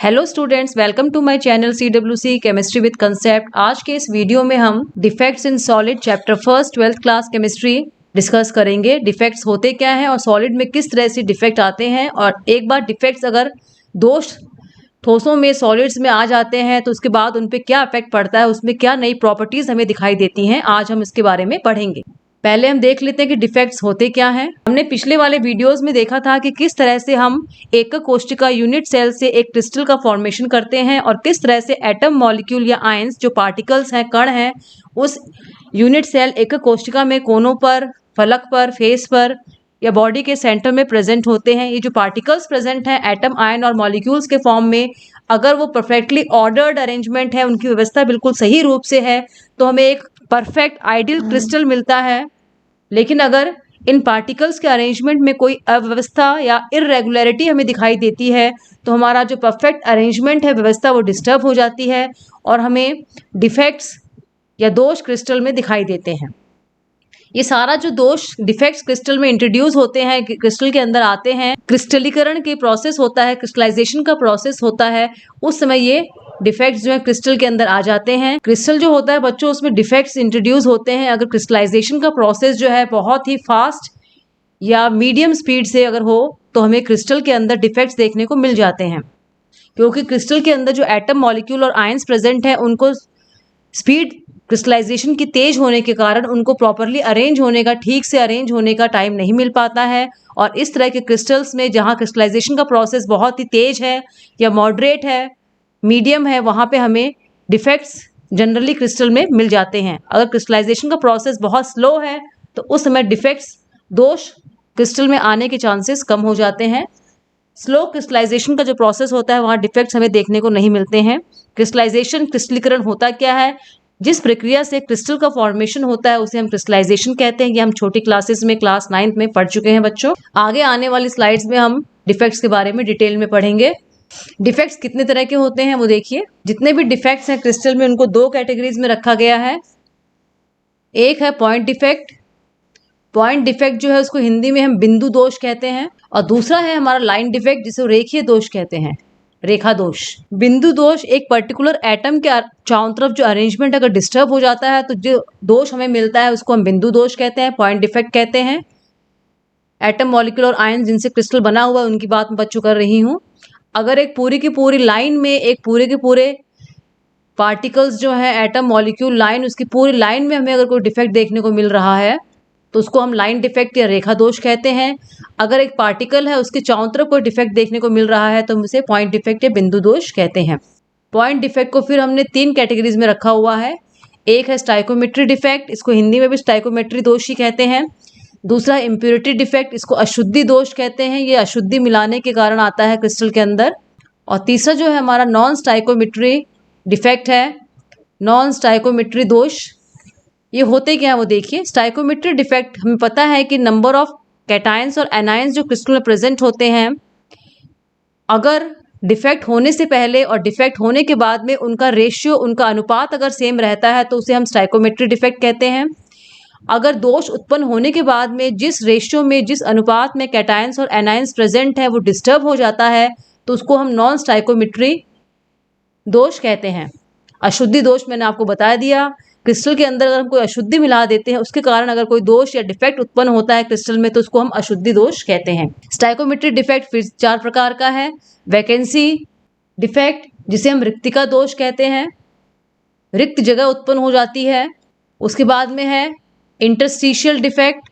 Hello students, welcome to my channel CWC chemistry with concept. आज के इस video में हम defects in solid chapter first 12th class chemistry discuss करेंगे। Defects होते क्या हैं और सॉलिड में किस तरह से डिफेक्ट आते हैं, और एक बार डिफेक्ट्स अगर दोष ठोसों में सॉलिड्स में आ जाते हैं तो उसके बाद उन पे क्या इफेक्ट पड़ता है, उसमें क्या नई प्रॉपर्टीज हमें दिखाई देती हैं, आज हम इसके बारे में पढ़ेंगे। पहले हम देख लेते हैं कि डिफेक्ट्स होते क्या हैं। हमने पिछले वाले वीडियोस में देखा था कि किस तरह से हम एकक कोशिका यूनिट सेल से एक क्रिस्टल का फॉर्मेशन करते हैं और किस तरह से एटम मॉलिक्यूल या आयंस जो पार्टिकल्स हैं, कण हैं, उस यूनिट सेल एकक कोशिका में कोनों पर, फलक पर, फेस पर या बॉडी के सेंटर में प्रेजेंट होते हैं। ये जो पार्टिकल्स प्रेजेंट हैं एटम, आयन और मॉलिक्यूल्स के फॉर्म में, अगर वो परफेक्टली ऑर्डर्ड अरेंजमेंट है, उनकी व्यवस्था बिल्कुल सही रूप से है, तो हमें एक परफेक्ट आइडियल क्रिस्टल मिलता है। लेकिन अगर इन पार्टिकल्स के अरेंजमेंट में कोई अव्यवस्था या इरेगुलरिटी हमें दिखाई देती है तो हमारा जो परफेक्ट अरेंजमेंट है, व्यवस्था, वो डिस्टर्ब हो जाती है और हमें डिफेक्ट्स या दोष क्रिस्टल में दिखाई देते हैं। ये सारा जो दोष डिफेक्ट्स क्रिस्टल में इंट्रोड्यूस होते हैं, क्रिस्टल के अंदर आते हैं, क्रिस्टलीकरण के प्रोसेस होता है, क्रिस्टलाइजेशन का प्रोसेस होता है, उस समय ये डिफेक्ट्स जो है क्रिस्टल के अंदर आ जाते हैं। क्रिस्टल जो होता है बच्चों, उसमें डिफेक्ट्स इंट्रोड्यूस होते हैं अगर क्रिस्टलाइजेशन का प्रोसेस जो है बहुत ही फास्ट या मीडियम स्पीड से अगर हो तो हमें क्रिस्टल के अंदर डिफेक्ट्स देखने को मिल जाते हैं, क्योंकि क्रिस्टल के अंदर जो एटम, मॉलिक्यूल और आयंस प्रेजेंट है, उनको स्पीड क्रिस्टलाइजेशन की तेज होने के कारण उनको प्रॉपरली अरेंज होने का, ठीक से अरेंज होने का टाइम नहीं मिल पाता है। और इस तरह के क्रिस्टल्स में जहाँ क्रिस्टलाइजेशन का प्रोसेस बहुत ही तेज है या मॉडरेट है, मीडियम है, वहाँ पे हमें डिफेक्ट्स जनरली क्रिस्टल में मिल जाते हैं। अगर क्रिस्टलाइजेशन का प्रोसेस बहुत स्लो है तो उस समय डिफेक्ट्स, दोष क्रिस्टल में आने के चांसेस कम हो जाते हैं। स्लो क्रिस्टलाइजेशन का जो प्रोसेस होता है वहाँ डिफेक्ट्स हमें देखने को नहीं मिलते हैं। क्रिस्टलाइजेशन, क्रिस्टलीकरण होता क्या है? जिस प्रक्रिया से क्रिस्टल का फॉर्मेशन होता है उसे हम क्रिस्टलाइजेशन कहते हैं। ये हम छोटी क्लासेस में, क्लास 9th में पढ़ चुके हैं बच्चों। आगे आने वाली स्लाइड्स में हम डिफेक्ट्स के बारे में डिटेल में पढ़ेंगे। डिफेक्ट्स कितने तरह के होते हैं वो देखिए। जितने भी डिफेक्ट्स हैं क्रिस्टल में, उनको दो कैटेगरीज में रखा गया है। एक है पॉइंट डिफेक्ट। पॉइंट डिफेक्ट जो है उसको हिंदी में हम बिंदु दोष कहते हैं, और दूसरा है हमारा लाइन डिफेक्ट, जिसे रेखीय दोष कहते हैं, रेखा दोष। बिंदु दोष एक पर्टिकुलर एटम के चारों तरफ जो अरेंजमेंट अगर डिस्टर्ब हो जाता है तो जो दोष हमें मिलता है उसको हम बिंदु दोष कहते हैं, पॉइंट डिफेक्ट कहते हैं। एटम, मॉलिक्यूल और आयन जिनसे क्रिस्टल बना हुआ है उनकी बात मैं बच्चों कर रही हूँ। अगर एक पूरी की पूरी लाइन में, एक पूरे के पूरे पार्टिकल्स जो है, एटम, मॉलिक्यूल, लाइन, उसकी पूरी लाइन में हमें अगर कोई डिफेक्ट देखने को मिल रहा है तो उसको हम लाइन डिफेक्ट या रेखा दोष कहते हैं। अगर एक पार्टिकल है, उसके चारों तरफ कोई डिफेक्ट देखने को मिल रहा है तो हम उसे पॉइंट डिफेक्ट या बिंदु दोष कहते हैं। पॉइंट डिफेक्ट को फिर हमने 3 कैटेगरीज में रखा हुआ है। एक है स्टाइकोमेट्री डिफेक्ट, इसको हिंदी में भी स्टाइकोमेट्री दोष ही कहते हैं। दूसरा इम्प्योरिटी डिफेक्ट, इसको अशुद्धि दोष कहते हैं, ये अशुद्धि मिलाने के कारण आता है क्रिस्टल के अंदर। और तीसरा जो है हमारा नॉन स्टाइकोमेट्री डिफेक्ट है, नॉन स्टाइकोमेट्री दोष। ये होते क्या है वो देखिए। स्टाइकोमेट्री डिफेक्ट, हमें पता है कि नंबर ऑफ कैटायंस और एनायंस जो क्रिस्टल में प्रेजेंट होते हैं, अगर डिफेक्ट होने से पहले और डिफेक्ट होने के बाद में उनका रेशियो, उनका अनुपात अगर सेम रहता है तो उसे हम स्टाइकोमेट्री डिफेक्ट कहते हैं। अगर दोष उत्पन्न होने के बाद में जिस रेशियो में, जिस अनुपात में कैटायंस और एनायंस प्रेजेंट है वो डिस्टर्ब हो जाता है तो उसको हम नॉन स्टाइकोमेट्री दोष कहते हैं। अशुद्धि दोष मैंने आपको बता दिया। क्रिस्टल के अंदर अगर हम कोई अशुद्धि मिला देते हैं, उसके कारण अगर कोई दोष या डिफेक्ट उत्पन्न होता है क्रिस्टल में, तो उसको हम अशुद्धि दोष कहते हैं। स्टाइकोमेट्री डिफेक्ट फिर 4 प्रकार का है। वैकेंसी डिफेक्ट, जिसे हम रिक्तिका दोष कहते हैं, रिक्त जगह उत्पन्न हो जाती है। उसके बाद में है इंटरस्टिशियल डिफेक्ट,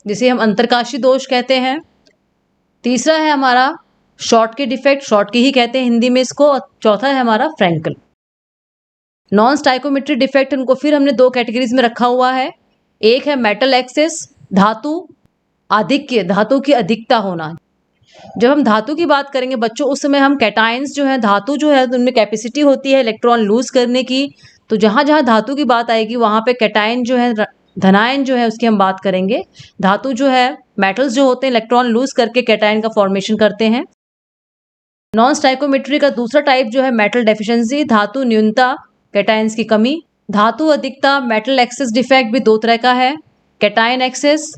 जिसे हम अंतरकाशी दोष कहते हैं। तीसरा है हमारा शॉर्ट के डिफेक्ट, शॉर्ट की ही कहते हैं हिंदी में इसको। और चौथा है हमारा फ्रैंकल। नॉन स्टाइकोमेट्री डिफेक्ट, उनको फिर हमने 2 कैटेगरीज में रखा हुआ है। एक है मेटल एक्सेस, धातु आधिक्य, धातु की अधिकता होना। जब हम धातु की बात करेंगे बच्चों, उस समय हम कैटायंस जो है, धातु जो है, उनमें कैपेसिटी होती है इलेक्ट्रॉन लूज करने की। तो जहाँ जहाँ धातु की बात आएगी वहाँ पे कैटायन जो है, धनायन जो है, उसकी हम बात करेंगे। धातु जो है, मेटल्स जो होते हैं, इलेक्ट्रॉन लूज करके कैटायन का फॉर्मेशन करते हैं। नॉन स्टाइकोमेट्री का दूसरा टाइप जो है मेटल डेफिशिएंसी, धातु न्यूनता, कैटायंस की कमी। धातु अधिकता, मेटल एक्सेस डिफेक्ट भी 2 तरह का है, कैटायन एक्सेस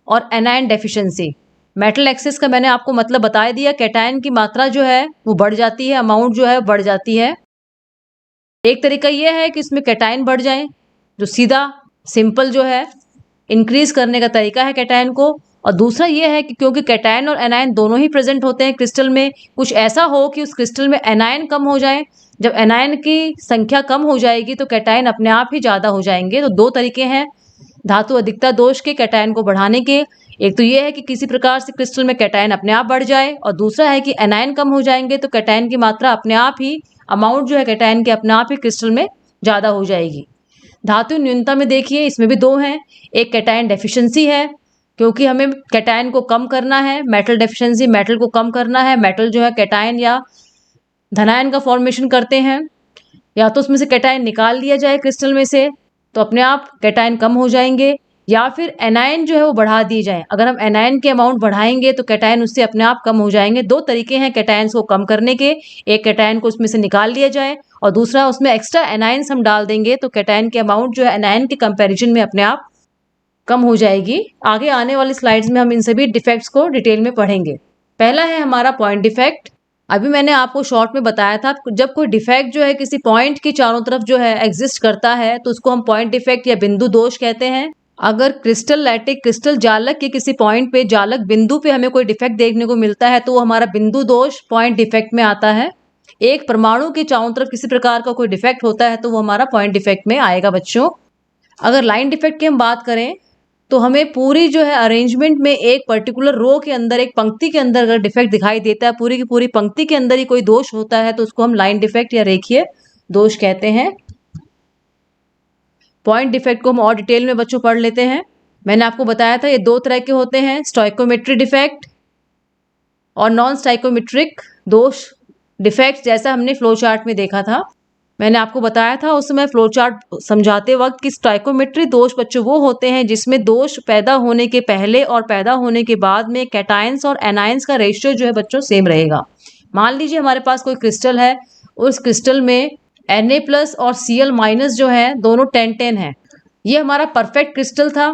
और एनायन डेफिशिएंसी। मेटल एक्सेस का मैंने आपको मतलब बता दिया, कैटायन की मात्रा जो है वो बढ़ जाती है, अमाउंट जो है बढ़ जाती है। एक तरीका ये है कि इसमें कैटायन बढ़ जाए, जो सीधा सिंपल जो है इंक्रीज करने का तरीका है कैटायन को। और दूसरा ये है कि क्योंकि कैटायन और एनायन दोनों ही प्रेजेंट होते हैं क्रिस्टल में, कुछ ऐसा हो कि उस क्रिस्टल में एनायन कम हो जाए। जब एनायन की संख्या कम हो जाएगी तो कैटायन अपने आप ही ज्यादा हो जाएंगे। तो दो तरीके हैं धातु अधिकता दोष के कैटायन को बढ़ाने के। एक तो ये है कि किसी प्रकार से क्रिस्टल में कैटायन अपने आप बढ़ जाए, और दूसरा है कि एनायन कम हो जाएंगे तो कैटायन की मात्रा अपने आप ही, अमाउंट जो है कैटायन के अपने आप ही क्रिस्टल में ज्यादा हो जाएगी। धातु न्यूनता में देखिए इसमें भी दो हैं। एक कैटायन डेफिशिएंसी है, क्योंकि हमें कैटायन को कम करना है। मेटल डेफिशिएंसी, मेटल को कम करना है। मेटल जो है कैटायन या धनायन का फॉर्मेशन करते हैं, या तो उसमें से कैटायन निकाल लिया जाए क्रिस्टल में से तो अपने आप कैटायन कम हो जाएंगे, या फिर एनायन जो है वो बढ़ा दिए जाए। अगर हम एनायन के अमाउंट बढ़ाएंगे तो कैटायन उससे अपने आप कम हो जाएंगे। दो तरीके हैं कैटायंस को कम करने के, एक कैटायन को उसमें से निकाल लिया जाए और दूसरा उसमें एक्स्ट्रा एनायंस हम डाल देंगे तो कैटायन के अमाउंट जो है एनायन के कंपैरिजन में अपने आप कम हो जाएगी। आगे आने वाली स्लाइड्स में हम इन सभी डिफेक्ट्स को डिटेल में पढ़ेंगे। पहला है हमारा पॉइंट डिफेक्ट। अभी मैंने आपको शॉर्ट में बताया था, जब कोई डिफेक्ट जो है किसी पॉइंट की चारों तरफ जो है एग्जिस्ट करता है तो उसको हम पॉइंट डिफेक्ट या बिंदु दोष कहते हैं। अगर क्रिस्टल लैटिक, क्रिस्टल जालक के किसी पॉइंट पे, जालक बिंदु पे हमें कोई डिफेक्ट देखने को मिलता है तो वो हमारा बिंदु दोष पॉइंट डिफेक्ट में आता है। एक परमाणु के चारों तरफ किसी प्रकार का कोई डिफेक्ट होता है तो वो हमारा पॉइंट डिफेक्ट में आएगा बच्चों। अगर लाइन डिफेक्ट की हम बात करें तो हमें पूरी जो है अरेंजमेंट में एक पर्टिकुलर रो के अंदर, एक पंक्ति के अंदर अगर डिफेक्ट दिखाई देता है, पूरी की पूरी पंक्ति के अंदर ही कोई दोष होता है तो उसको हम लाइन डिफेक्ट या रेखीय दोष कहते हैं। पॉइंट डिफेक्ट को हम और डिटेल में बच्चों पढ़ लेते हैं। मैंने आपको बताया था ये दो तरह के होते हैं, स्टोइकोमेट्रिक डिफेक्ट और नॉन स्टाइकोमेट्रिक दोष डिफेक्ट, जैसा हमने फ्लो चार्ट में देखा था। मैंने आपको बताया था उस समय फ्लो चार्ट समझाते वक्त कि स्टोइकोमेट्रिक दोष बच्चों वो होते हैं जिसमें दोष पैदा होने के पहले और पैदा होने के बाद में कैटायंस और एनायंस का रेशियो जो है बच्चों सेम रहेगा। मान लीजिए हमारे पास कोई क्रिस्टल है, उस क्रिस्टल में Na+ और Cl- जो है दोनों 10-10 है। ये हमारा परफेक्ट क्रिस्टल था,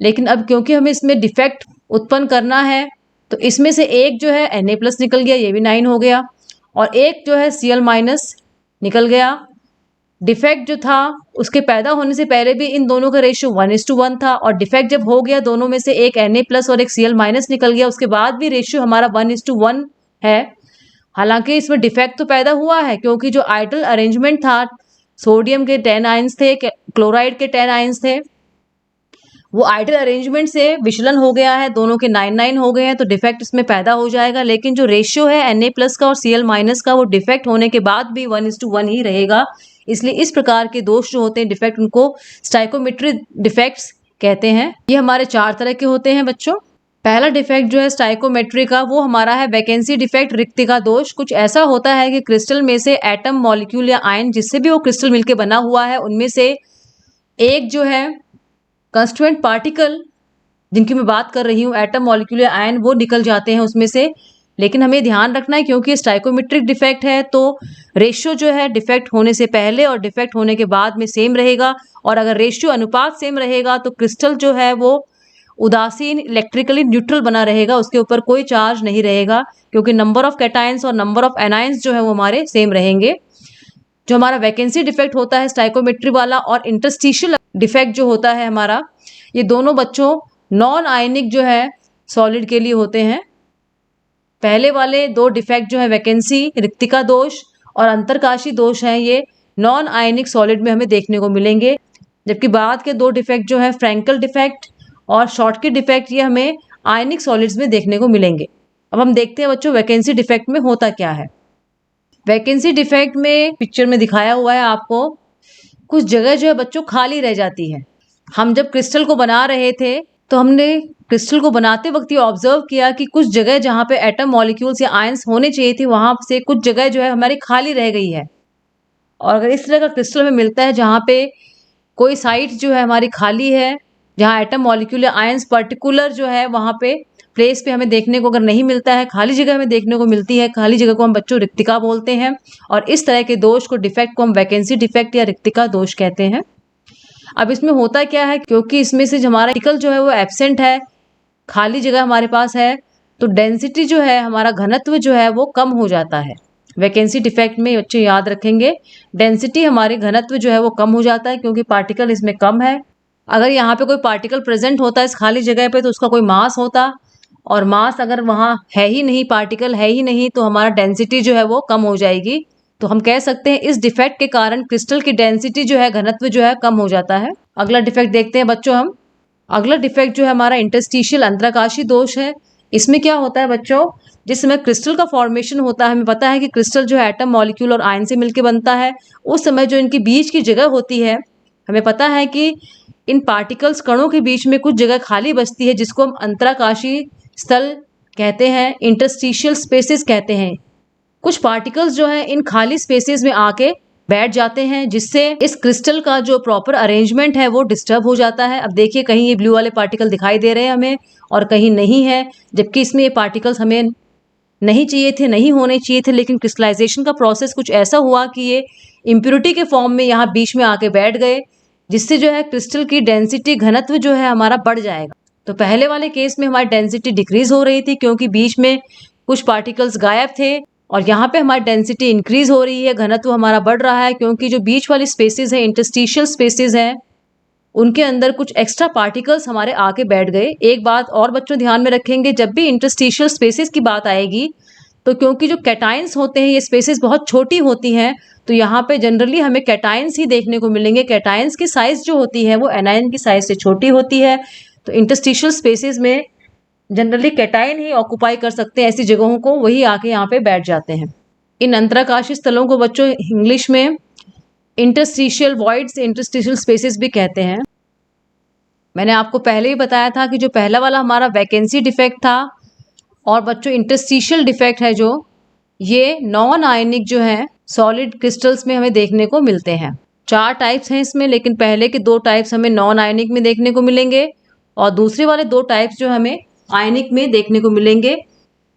लेकिन अब क्योंकि हमें इसमें डिफेक्ट उत्पन्न करना है तो इसमें से एक जो है Na+ निकल गया, ये भी 9 हो गया, और एक जो है Cl- निकल गया। डिफेक्ट जो था उसके पैदा होने से पहले भी इन दोनों का रेशियो 1:1 था, और डिफेक्ट जब हो गया दोनों में से एक Na+ और एक Cl- निकल गया, उसके बाद भी रेशियो हमारा 1:1 है। हालांकि इसमें डिफेक्ट तो पैदा हुआ है क्योंकि जो आइडल अरेंजमेंट था, सोडियम के 10 आयंस थे, क्लोराइड के 10 आयंस थे, वो आइडल अरेंजमेंट से विचलन हो गया है, दोनों के 9-9 हो गए हैं तो डिफेक्ट इसमें पैदा हो जाएगा। लेकिन जो रेशियो है Na+ का और Cl- का, वो डिफेक्ट होने के बाद भी 1:1 ही रहेगा। इसलिए इस प्रकार के दोष जो होते हैं डिफेक्ट, उनको स्टाइकोमेट्रिक डिफेक्ट्स कहते हैं। ये हमारे 4 तरह के होते हैं बच्चों। पहला डिफेक्ट जो है स्टाइकोमेट्री का, वो हमारा है वैकेंसी डिफेक्ट, रिक्तिका दोष। कुछ ऐसा होता है कि क्रिस्टल में से एटम, मॉलिक्यूल या आयन, जिससे भी वो क्रिस्टल मिलकर बना हुआ है, उनमें से एक जो है कंस्टिट्यूएंट पार्टिकल, जिनकी मैं बात कर रही हूँ, एटम, मॉलिक्यूल या आयन, वो निकल जाते हैं उसमें से। लेकिन हमें ध्यान रखना है क्योंकि स्टाइकोमेट्रिक डिफेक्ट है तो रेशियो जो है डिफेक्ट होने से पहले और डिफेक्ट होने के बाद में सेम रहेगा, और अगर रेशियो अनुपात सेम रहेगा तो क्रिस्टल जो है वो उदासीन, इलेक्ट्रिकली न्यूट्रल बना रहेगा, उसके ऊपर कोई चार्ज नहीं रहेगा, क्योंकि नंबर ऑफ कैटायंस और नंबर ऑफ एनायंस जो है वो हमारे सेम रहेंगे। जो हमारा वैकेंसी डिफेक्ट होता है स्टाइकोमेट्री वाला, और इंटरस्टिशियल डिफेक्ट जो होता है हमारा, ये दोनों बच्चों नॉन आयनिक जो है सॉलिड के लिए होते हैं। पहले वाले दो डिफेक्ट जो है वैकेंसी, रिक्तिका दोष और अंतरकाशी दोष हैं, ये नॉन आयनिक सॉलिड में हमें देखने को मिलेंगे, जबकि बाद के दो डिफेक्ट जो है फ्रैंकल डिफेक्ट और शॉर्टकी डिफेक्ट, ये हमें आयनिक सॉलिड्स में देखने को मिलेंगे। अब हम देखते हैं बच्चों वैकेंसी डिफेक्ट में होता क्या है। वैकेंसी डिफेक्ट में पिक्चर में दिखाया हुआ है आपको, कुछ जगह जो है बच्चों खाली रह जाती है। हम जब क्रिस्टल को बना रहे थे तो हमने क्रिस्टल को बनाते वक्त ये ऑब्जर्व किया कि कुछ जगह जहाँ पे एटम, मॉलिक्यूल्स या आयंस होने चाहिए थी, वहां से कुछ जगह जो है हमारी खाली रह गई है। और अगर इस तरह का क्रिस्टल हमें मिलता है जहाँ पे कोई साइट जो है हमारी खाली है, जहाँ एटम, मॉलिक्यूल या आयंस पर्टिकुलर जो है वहाँ पे प्लेस पे हमें देखने को अगर नहीं मिलता है, खाली जगह हमें देखने को मिलती है, खाली जगह को हम बच्चों रिक्तिका बोलते हैं। और इस तरह के दोष को, डिफेक्ट को हम वैकेंसी डिफेक्ट या रिक्तिका दोष कहते हैं। अब इसमें होता क्या है, क्योंकि इसमें से हमारा पार्टिकल जो है वो एब्सेंट है, खाली जगह हमारे पास है, तो डेंसिटी जो है, हमारा घनत्व जो है वो कम हो जाता है। वैकेंसी डिफेक्ट में बच्चे याद रखेंगे, डेंसिटी हमारे घनत्व जो है वो कम हो जाता है क्योंकि पार्टिकल इसमें कम है। अगर यहाँ पे कोई पार्टिकल प्रेजेंट होता है इस खाली जगह पे तो उसका कोई मास होता, और मास अगर वहाँ है ही नहीं, पार्टिकल है ही नहीं, तो हमारा डेंसिटी जो है वो कम हो जाएगी। तो हम कह सकते हैं इस डिफेक्ट के कारण क्रिस्टल की डेंसिटी जो है, घनत्व जो है कम हो जाता है। अगला डिफेक्ट देखते हैं बच्चों हम। अगला डिफेक्ट जो है हमारा इंटरस्टिशियल अंतराकाशी दोष है। इसमें क्या होता है बच्चों, जिस समय क्रिस्टल का फॉर्मेशन होता है, हमें पता है कि क्रिस्टल जो है एटम, मॉलिक्यूल और आयन से मिलकर बनता है। उस समय जो इनके बीच की जगह होती है, हमें पता है कि इन पार्टिकल्स, कणों के बीच में कुछ जगह खाली बचती है जिसको हम अंतराकाशी स्थल कहते हैं, इंटरस्टिशियल स्पेसेस कहते हैं। कुछ पार्टिकल्स जो है इन खाली स्पेसेस में आके बैठ जाते हैं, जिससे इस क्रिस्टल का जो प्रॉपर अरेंजमेंट है वो डिस्टर्ब हो जाता है। अब देखिए, कहीं ये ब्लू वाले पार्टिकल दिखाई दे रहे हैं हमें और कहीं नहीं है, जबकि इसमें ये पार्टिकल्स हमें नहीं चाहिए थे, नहीं होने चाहिए थे, लेकिन क्रिस्टलाइजेशन का प्रोसेस कुछ ऐसा हुआ कि ये इम्प्योरिटी के फॉर्म में यहाँ बीच में आके बैठ गए, जिससे जो है क्रिस्टल की डेंसिटी, घनत्व जो है हमारा बढ़ जाएगा। तो पहले वाले केस में हमारी डेंसिटी डिक्रीज हो रही थी क्योंकि बीच में कुछ पार्टिकल्स गायब थे, और यहाँ पे हमारी डेंसिटी इंक्रीज हो रही है, घनत्व हमारा बढ़ रहा है क्योंकि जो बीच वाली स्पेसेस है, इंटरस्टिशियल स्पेसेस है, उनके अंदर कुछ एक्स्ट्रा पार्टिकल्स हमारे आके बैठ गए। एक बात और बच्चों ध्यान में रखेंगे, जब भी इंटरस्टिशियल स्पेसेस की बात आएगी तो क्योंकि जो कैटाइंस होते हैं ये स्पेसेस बहुत छोटी होती हैं, तो यहाँ पे जनरली हमें कैटाइंस ही देखने को मिलेंगे। कैटाइंस की साइज जो होती है वो एनायन की साइज से छोटी होती है, तो इंटरस्टिशियल स्पेसेस में जनरली कैटाइन ही ऑक्युपाई कर सकते हैं ऐसी जगहों को, वही आके यहाँ पे बैठ जाते हैं। इन अंतराकाशी स्थलों को बच्चों इंग्लिश में इंटरस्टिशियल वॉइड्स, इंटरस्टिशियल स्पेसेस भी कहते हैं। मैंने आपको पहले ही बताया था कि जो पहला वाला हमारा वैकेंसी डिफेक्ट था, और बच्चों इंटरस्टिशियल डिफेक्ट है जो, ये नॉन आयनिक जो है सॉलिड क्रिस्टल्स में हमें देखने को मिलते हैं। 4 टाइप्स हैं इसमें, लेकिन पहले के 2 टाइप्स हमें नॉन आयनिक में देखने को मिलेंगे और दूसरे वाले 2 टाइप्स जो हमें आयनिक में देखने को मिलेंगे।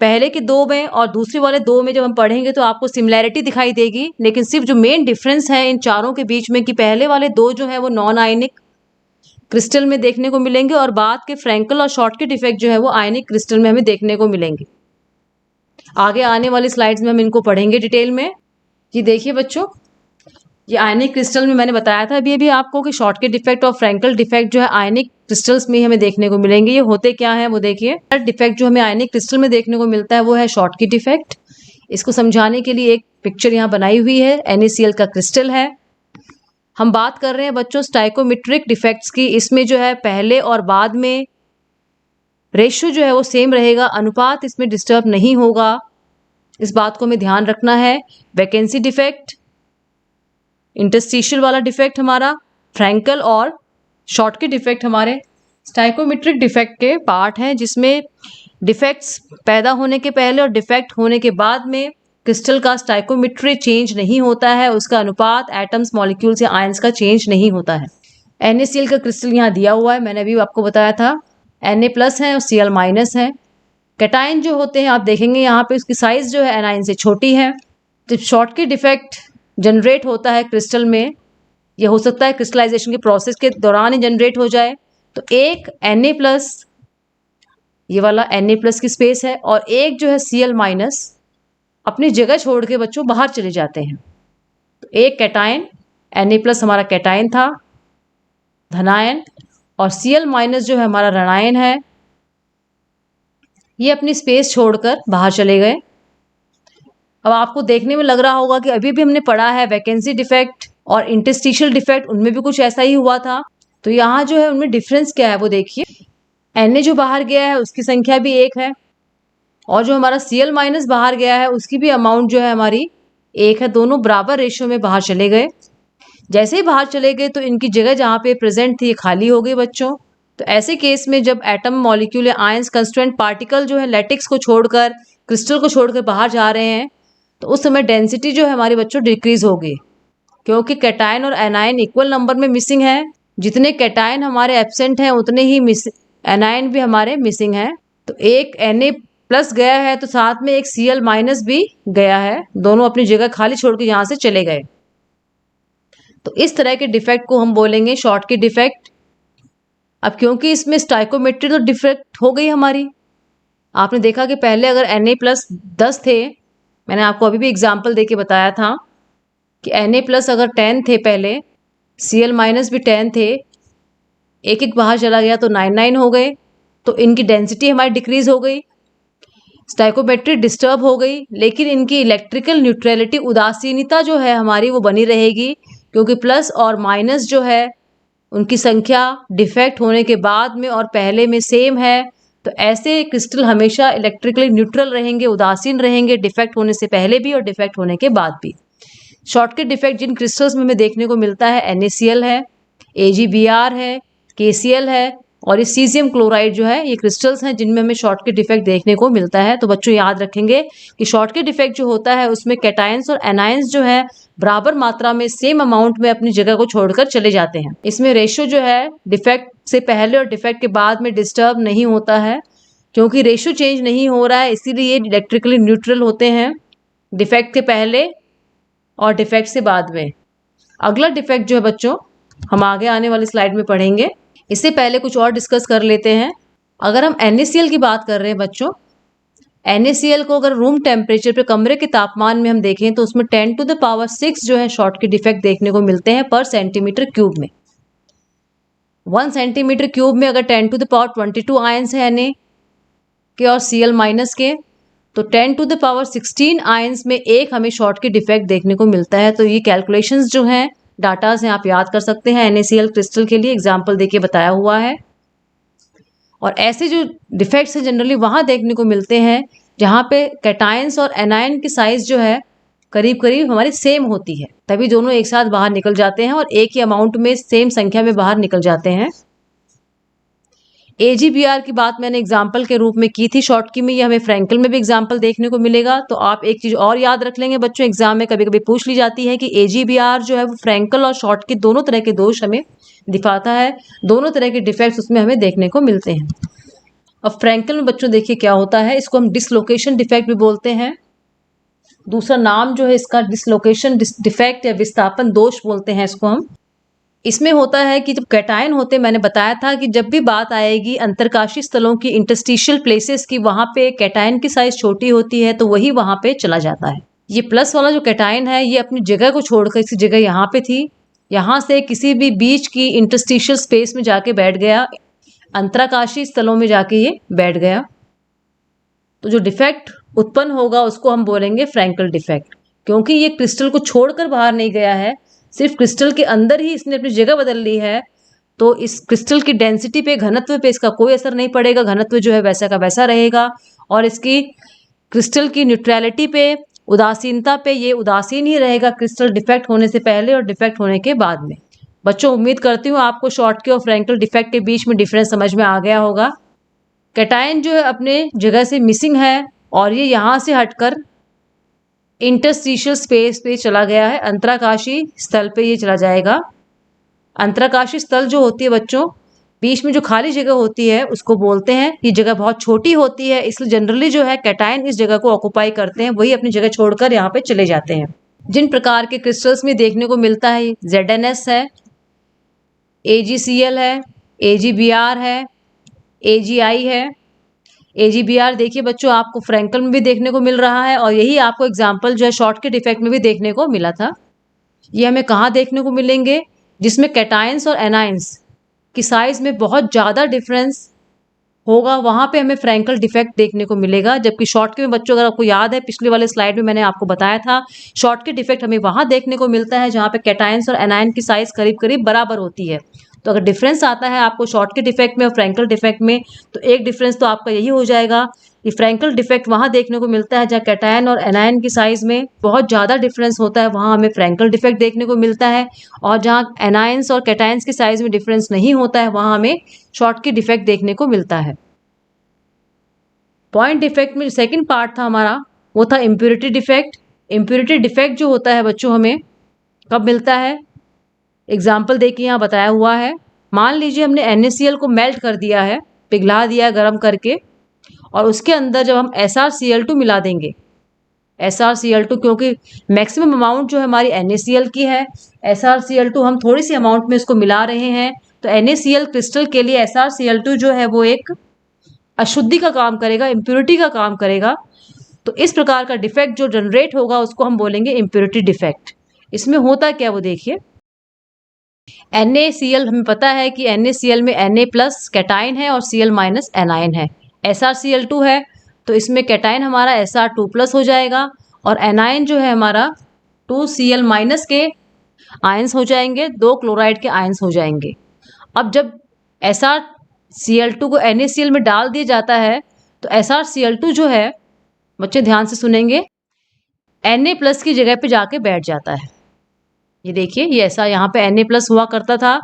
पहले के 2 में और दूसरे वाले 2 में जब हम पढ़ेंगे तो आपको सिमिलैरिटी दिखाई देगी, लेकिन सिर्फ जो मेन डिफरेंस है इन चारों के बीच में कि पहले वाले 2 जो है वो नॉन आयनिक क्रिस्टल में देखने को मिलेंगे और बाद के फ्रैंकल और शॉर्टकट इफेक्ट जो है वो आयनिक क्रिस्टल में हमें देखने को मिलेंगे। आगे आने वाली स्लाइड्स में हम इनको पढ़ेंगे डिटेल में। जी देखिए बच्चों, ये आयनिक क्रिस्टल में मैंने बताया था अभी आपको कि शॉर्टकट डिफेक्ट और फ्रैंकल डिफेक्ट जो है आयनिक क्रिस्टल्स में हमें देखने को मिलेंगे। ये होते क्या है वो देखिए। डिफेक्ट जो हमें आयनिक क्रिस्टल में देखने को मिलता है वो है शॉर्टकट डिफेक्ट। इसको समझाने के लिए एक पिक्चर यहाँ बनाई हुई है, NaCl का क्रिस्टल है। हम बात कर रहे हैं बच्चों स्टाइकोमेट्रिक डिफेक्ट्स की। इसमें जो है पहले और बाद में रेशियो जो है वो सेम रहेगा, अनुपात इसमें डिस्टर्ब नहीं होगा, इस बात को हमें ध्यान रखना है। वैकेंसी डिफेक्ट, इंटरस्टिशियल वाला डिफेक्ट हमारा, फ्रैंकल और शॉर्टकट डिफेक्ट हमारे स्टाइकोमेट्रिक डिफेक्ट के पार्ट हैं, जिसमें डिफेक्ट्स पैदा होने के पहले और डिफेक्ट होने के बाद में क्रिस्टल का स्टाइकोमेट्री चेंज नहीं होता है, उसका अनुपात एटम्स, मॉलिक्यूल्स या आयंस का चेंज नहीं होता है। NaCl का क्रिस्टल यहाँ दिया हुआ है, मैंने अभी आपको बताया था Na+ है और Cl- है। कैटाइन जो होते हैं आप देखेंगे यहाँ पे उसकी साइज जो है एनाइन से छोटी है। जब शॉर्टकट डिफेक्ट जनरेट होता है क्रिस्टल में, यह हो सकता है क्रिस्टलाइजेशन के प्रोसेस के दौरान ही जनरेट हो जाए, तो एक Na+, ये वाला Na+ की स्पेस है, और एक जो है Cl- अपनी जगह छोड़ के बच्चों बाहर चले जाते हैं। तो एक कैटाइन, Na+ हमारा कैटाइन था, धनायन, और Cl- जो है हमारा ऋणायन है, ये अपनी स्पेस छोड़कर बाहर चले गए। अब आपको देखने में लग रहा होगा कि अभी भी हमने पढ़ा है वैकेंसी डिफेक्ट और इंटरस्टिशियल डिफेक्ट, उनमें भी कुछ ऐसा ही हुआ था। तो यहाँ जो है उनमें डिफरेंस क्या है वो देखिए। Na जो बाहर गया है उसकी संख्या भी 1 है, और जो हमारा Cl- बाहर गया है उसकी भी अमाउंट जो है हमारी 1 है। दोनों बराबर रेशियो में बाहर चले गए। जैसे ही बाहर चले गए तो इनकी जगह जहाँ पे प्रेजेंट थी ये खाली हो गई बच्चों। तो ऐसे केस में जब एटम, मॉलिक्यूल या आयंस, कंस्टिट्यूएंट पार्टिकल जो है लैटिक्स को छोड़कर, क्रिस्टल को छोड़कर बाहर जा रहे हैं, तो उस समय डेंसिटी जो है हमारे बच्चों डिक्रीज होगी, क्योंकि कैटायन और एनायन इक्वल नंबर में मिसिंग है। जितने कैटायन हमारे एब्सेंट हैं उतने ही एनायन भी हमारे मिसिंग हैं। तो एक Na+ गया है तो साथ में एक Cl- भी गया है, दोनों अपनी जगह खाली छोड़ के यहाँ से चले गए। तो इस तरह के डिफेक्ट को हम बोलेंगे शॉर्टकट डिफेक्ट। अब क्योंकि इसमें स्टाइकोमेट्री तो डिफेक्ट हो गई हमारी, आपने देखा कि पहले अगर Na+ 10 थे, मैंने आपको अभी भी एग्जाम्पल दे के बताया था कि Na+ अगर 10 थे पहले, Cl- भी 10 थे, एक एक बाहर चला गया तो 9 हो गए, तो इनकी डेंसिटी हमारी डिक्रीज हो गई, स्टाइकोमेट्री डिस्टर्ब हो गई, लेकिन इनकी इलेक्ट्रिकल न्यूट्रलिटी उदासीनता जो है हमारी वो बनी रहेगी, क्योंकि प्लस और माइनस जो है उनकी संख्या डिफेक्ट होने के बाद में और पहले में सेम है। तो ऐसे क्रिस्टल हमेशा इलेक्ट्रिकली न्यूट्रल रहेंगे, उदासीन रहेंगे, डिफेक्ट होने से पहले भी और डिफेक्ट होने के बाद भी। शॉर्टकट डिफेक्ट जिन क्रिस्टल्स में हमें देखने को मिलता है, NaCl है, AgBr है, KCl है और ये सीजियम क्लोराइड जो है, ये क्रिस्टल्स हैं जिनमें हमें शॉर्टकट डिफेक्ट देखने को मिलता है। तो बच्चों याद रखेंगे कि शॉर्टकट डिफेक्ट जो होता है उसमें कैटायंस और एनायंस जो है बराबर मात्रा में सेम अमाउंट में अपनी जगह को छोड़कर चले जाते हैं। इसमें रेशो जो है डिफेक्ट से पहले और डिफेक्ट के बाद में डिस्टर्ब नहीं होता है, क्योंकि रेशो चेंज नहीं हो रहा है, इसीलिए ये इलेक्ट्रिकली न्यूट्रल होते हैं डिफेक्ट के पहले और डिफेक्ट से बाद में। अगला डिफेक्ट जो है बच्चों हम आगे आने वाली स्लाइड में पढ़ेंगे। इससे पहले कुछ और डिस्कस कर लेते हैं। अगर हम NaCl की बात कर रहे हैं बच्चों, NaCl को अगर रूम टेम्परेचर पे कमरे के तापमान में हम देखें तो उसमें 10⁶ जो है शॉर्टकट डिफेक्ट देखने को मिलते हैं पर सेंटीमीटर क्यूब में। 1 सेंटीमीटर क्यूब में अगर 10⁻22 आयंस है Na के और Cl- के, तो 10⁻16 आयंस में एक हमें शॉर्टकट डिफेक्ट देखने को मिलता है। तो ये कैलकुलेशंस जो हैं, डाटाज हैं, आप याद कर सकते हैं। NaCl क्रिस्टल के लिए एग्जाम्पल देके बताया हुआ है। और ऐसे जो डिफेक्ट्स हैं जनरली वहाँ देखने को मिलते हैं जहाँ पे कैटायंस और एनायन की साइज जो है करीब करीब हमारी सेम होती है, तभी दोनों एक साथ बाहर निकल जाते हैं और एक ही अमाउंट में सेम संख्या में बाहर निकल जाते हैं। AgBr की बात मैंने एग्जाम्पल के रूप में की थी शॉर्ट की में, ये हमें फ्रैंकल में भी एग्जाम्पल देखने को मिलेगा। तो आप एक चीज और याद रख लेंगे बच्चों, एग्जाम में कभी कभी पूछ ली जाती है कि AgBr जो है वो फ्रैंकल और शॉर्ट के दोनों तरह के दोष हमें दिखाता है, दोनों तरह के डिफेक्ट्स उसमें हमें देखने को मिलते हैं। अब फ्रैंकल में बच्चों देखिए क्या होता है, इसको हम डिसलोकेशन डिफेक्ट भी बोलते हैं। दूसरा नाम जो है इसका डिसलोकेशन डिफेक्ट या विस्थापन दोष बोलते हैं इसको हम। इसमें होता है कि जब कैटायन होते, मैंने बताया था कि जब भी बात आएगी अंतरकाशी स्थलों की, इंटरस्टिशियल प्लेसेस की, वहां पे कैटायन की साइज छोटी होती है तो वही वहां पे चला जाता है। ये प्लस वाला जो कैटायन है ये अपनी जगह को छोड़कर, इसी जगह यहाँ पे थी, यहाँ से किसी भी बीच की इंटरस्टिशियल स्पेस में जाके बैठ गया, अंतराकाशी स्थलों में जाके ये बैठ गया। तो जो डिफेक्ट उत्पन्न होगा उसको हम बोलेंगे फ्रैंकल डिफेक्ट, क्योंकि ये क्रिस्टल को छोड़कर बाहर नहीं गया है, सिर्फ क्रिस्टल के अंदर ही इसने अपनी जगह बदल ली है। तो इस क्रिस्टल की डेंसिटी पे, घनत्व पे इसका कोई असर नहीं पड़ेगा, घनत्व जो है वैसा का वैसा रहेगा। और इसकी क्रिस्टल की न्यूट्रलिटी पे, उदासीनता पे, ये उदासीन ही रहेगा क्रिस्टल डिफेक्ट होने से पहले और डिफेक्ट होने के बाद में। बच्चों उम्मीद करती हूँ आपको शॉर्टकट और फ्रैंकल डिफेक्ट के बीच में डिफरेंस समझ में आ गया होगा। कैटायन जो है अपने जगह से मिसिंग है और ये यहाँ से हटकर इंटरस्टिशियल स्पेस पे चला गया है, अंतराकाशी स्थल पे ये चला जाएगा। अंतराकाशी स्थल जो होती है बच्चों, बीच में जो खाली जगह होती है उसको बोलते हैं, ये जगह बहुत छोटी होती है, इसलिए जनरली जो है कैटायन इस जगह को ऑक्युपाई करते हैं, वही अपनी जगह छोड़कर यहाँ पे चले जाते हैं। जिन प्रकार के क्रिस्टल्स में देखने को मिलता है, ZnS है, AgCl है, AgBr है, AgI है। AgBr देखिए बच्चों आपको फ्रैंकल में भी देखने को मिल रहा है और यही आपको एग्जाम्पल जो है शॉर्टकट डिफेक्ट में भी देखने को मिला था। ये हमें कहाँ देखने को मिलेंगे, जिसमें कैटायंस और एनायंस की साइज में बहुत ज़्यादा डिफरेंस होगा, वहाँ पे हमें फ्रैंकल डिफेक्ट देखने को मिलेगा। जबकि शॉर्टकट में बच्चों, अगर आपको याद है पिछले वाले स्लाइड में मैंने आपको बताया था, शॉर्टकट डिफेक्ट हमें वहाँ देखने को मिलता है जहाँ पे कैटायंस और एनायन की साइज करीब करीब बराबर होती है। तो अगर डिफरेंस आता है आपको शॉर्टकट डिफेक्ट में और फ्रैंकल डिफेक्ट में, तो एक डिफरेंस तो आपका यही हो जाएगा कि फ्रैंकल डिफेक्ट वहाँ देखने को मिलता है जहाँ कैटायन और एनायन की साइज में बहुत ज़्यादा डिफरेंस होता है, वहाँ हमें फ्रैंकल डिफेक्ट देखने को मिलता है। और जहाँ एनायंस और कैटायंस की साइज में डिफरेंस नहीं होता है, वहाँ हमें शॉर्टकट डिफेक्ट देखने को मिलता है। पॉइंट डिफेक्ट में जो सेकंड पार्ट था हमारा वो था इम्प्योरिटी डिफेक्ट। इम्प्योरिटी डिफेक्ट जो होता है बच्चों हमें कब मिलता है, एग्जाम्पल देखिए यहाँ बताया हुआ है। मान लीजिए हमने NaCl को मेल्ट कर दिया है, पिघला दिया गर्म करके, और उसके अंदर जब हम SrCl2 मिला देंगे, SrCl2 क्योंकि मैक्सिमम अमाउंट जो है हमारी NaCl की है, SrCl2 हम थोड़ी सी अमाउंट में इसको मिला रहे हैं, तो NaCl क्रिस्टल के लिए SrCl2 जो है वो एक अशुद्धि का काम करेगा, इम्प्योरिटी का काम करेगा। तो इस प्रकार का डिफेक्ट जो जनरेट होगा उसको हम बोलेंगे इम्प्योरिटी डिफेक्ट। इसमें होता क्या वो देखिए, NaCl हमें पता है कि NaCl में Na प्लस कैटाइन है और Cl माइनस एनायन है। SrCl2 है तो इसमें कैटाइन हमारा Sr2 प्लस हो जाएगा और एनायन जो है हमारा 2Cl माइनस के आयंस हो जाएंगे, 2 क्लोराइड के आयंस हो जाएंगे। अब जब SrCl2 को NaCl में डाल दिया जाता है तो SrCl2 जो है, बच्चे ध्यान से सुनेंगे, Na प्लस की जगह पे जाके बैठ जाता है। ये देखिए, ये ऐसा यहाँ पे Na प्लस हुआ करता था।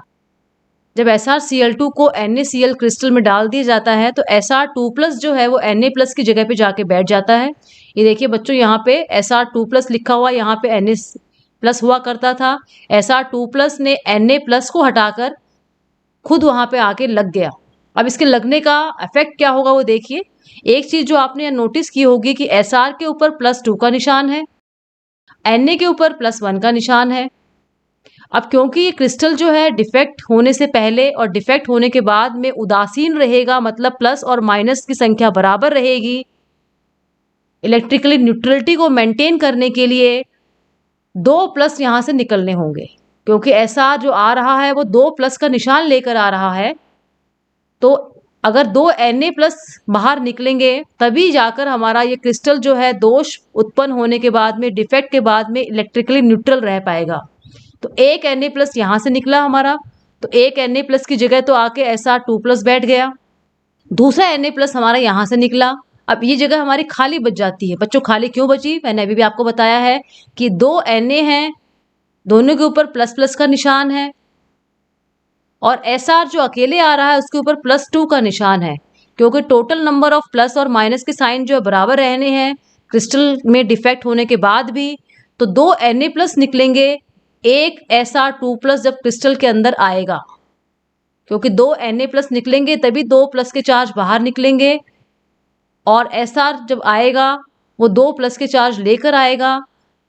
जब SrCl2 को NaCl क्रिस्टल में डाल दिया जाता है तो Sr2 प्लस जो है वो Na प्लस की जगह पे जाके बैठ जाता है। ये देखिए बच्चों, यहाँ पे Sr2 प्लस लिखा हुआ, यहाँ पे Na प्लस हुआ करता था। Sr2 प्लस ने Na प्लस को हटाकर खुद वहां पे आके लग गया। अब इसके लगने का इफेक्ट क्या होगा वो देखिए। एक चीज जो आपने नोटिस की होगी कि Sr के ऊपर +2 का निशान है, Na के ऊपर +1 का निशान है। अब क्योंकि ये क्रिस्टल जो है डिफेक्ट होने से पहले और डिफेक्ट होने के बाद में उदासीन रहेगा, मतलब प्लस और माइनस की संख्या बराबर रहेगी। इलेक्ट्रिकली न्यूट्रलिटी को मेंटेन करने के लिए 2 प्लस यहाँ से निकलने होंगे, क्योंकि ऐसा जो आ रहा है वो 2 प्लस का निशान लेकर आ रहा है। तो अगर 2 Na प्लस बाहर निकलेंगे तभी जाकर हमारा ये क्रिस्टल जो है दोष उत्पन्न होने के बाद में, डिफेक्ट के बाद में इलेक्ट्रिकली न्यूट्रल रह पाएगा। तो एक Na प्लस यहाँ से निकला हमारा, तो एक Na प्लस की जगह तो आके Sr2 प्लस बैठ गया। दूसरा Na प्लस हमारा यहाँ से निकला। अब ये जगह हमारी खाली बच जाती है। बच्चों खाली क्यों बची? मैंने अभी भी आपको बताया है कि 2 Na हैं, दोनों के ऊपर प्लस प्लस का निशान है और Sr जो अकेले आ रहा है उसके ऊपर +2 का निशान है, क्योंकि टोटल नंबर ऑफ प्लस और माइनस के साइन जो है बराबर रहने हैं क्रिस्टल में डिफेक्ट होने के बाद भी। तो 2 Na प्लस निकलेंगे, एक Sr2 प्लस जब क्रिस्टल के अंदर आएगा, क्योंकि 2 Na प्लस निकलेंगे तभी 2 प्लस के चार्ज बाहर निकलेंगे और Sr जब आएगा वो 2 प्लस के चार्ज लेकर आएगा।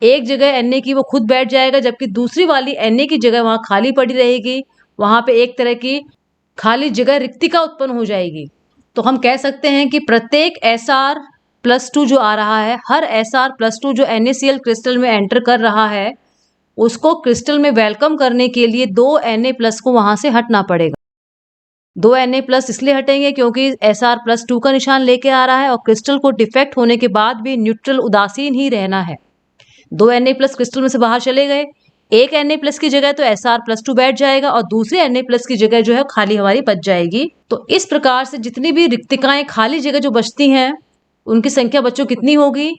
एक जगह Na की वो खुद बैठ जाएगा, जबकि दूसरी वाली Na की जगह वहां खाली पड़ी रहेगी। वहां पे एक तरह की खाली जगह, रिक्तिका उत्पन्न हो जाएगी। तो हम कह सकते हैं कि प्रत्येक Sr+2 जो आ रहा है, हर Sr+2 जो NaCl क्रिस्टल में एंटर कर रहा है उसको क्रिस्टल में वेलकम करने के लिए 2 Na प्लस को वहां से हटना पड़ेगा। 2 Na प्लस इसलिए हटेंगे क्योंकि Sr+2 का निशान लेके आ रहा है और क्रिस्टल को डिफेक्ट होने के बाद भी न्यूट्रल उदासीन ही रहना है। 2 Na प्लस क्रिस्टल में से बाहर चले गए, एक Na प्लस की जगह तो Sr+2 बैठ जाएगा और दूसरे Na प्लस की जगह जो है खाली हमारी बच जाएगी। तो इस प्रकार से जितनी भी रिक्तिकाएं, खाली जगह जो बचती हैं, उनकी संख्या बच्चों कितनी होगी?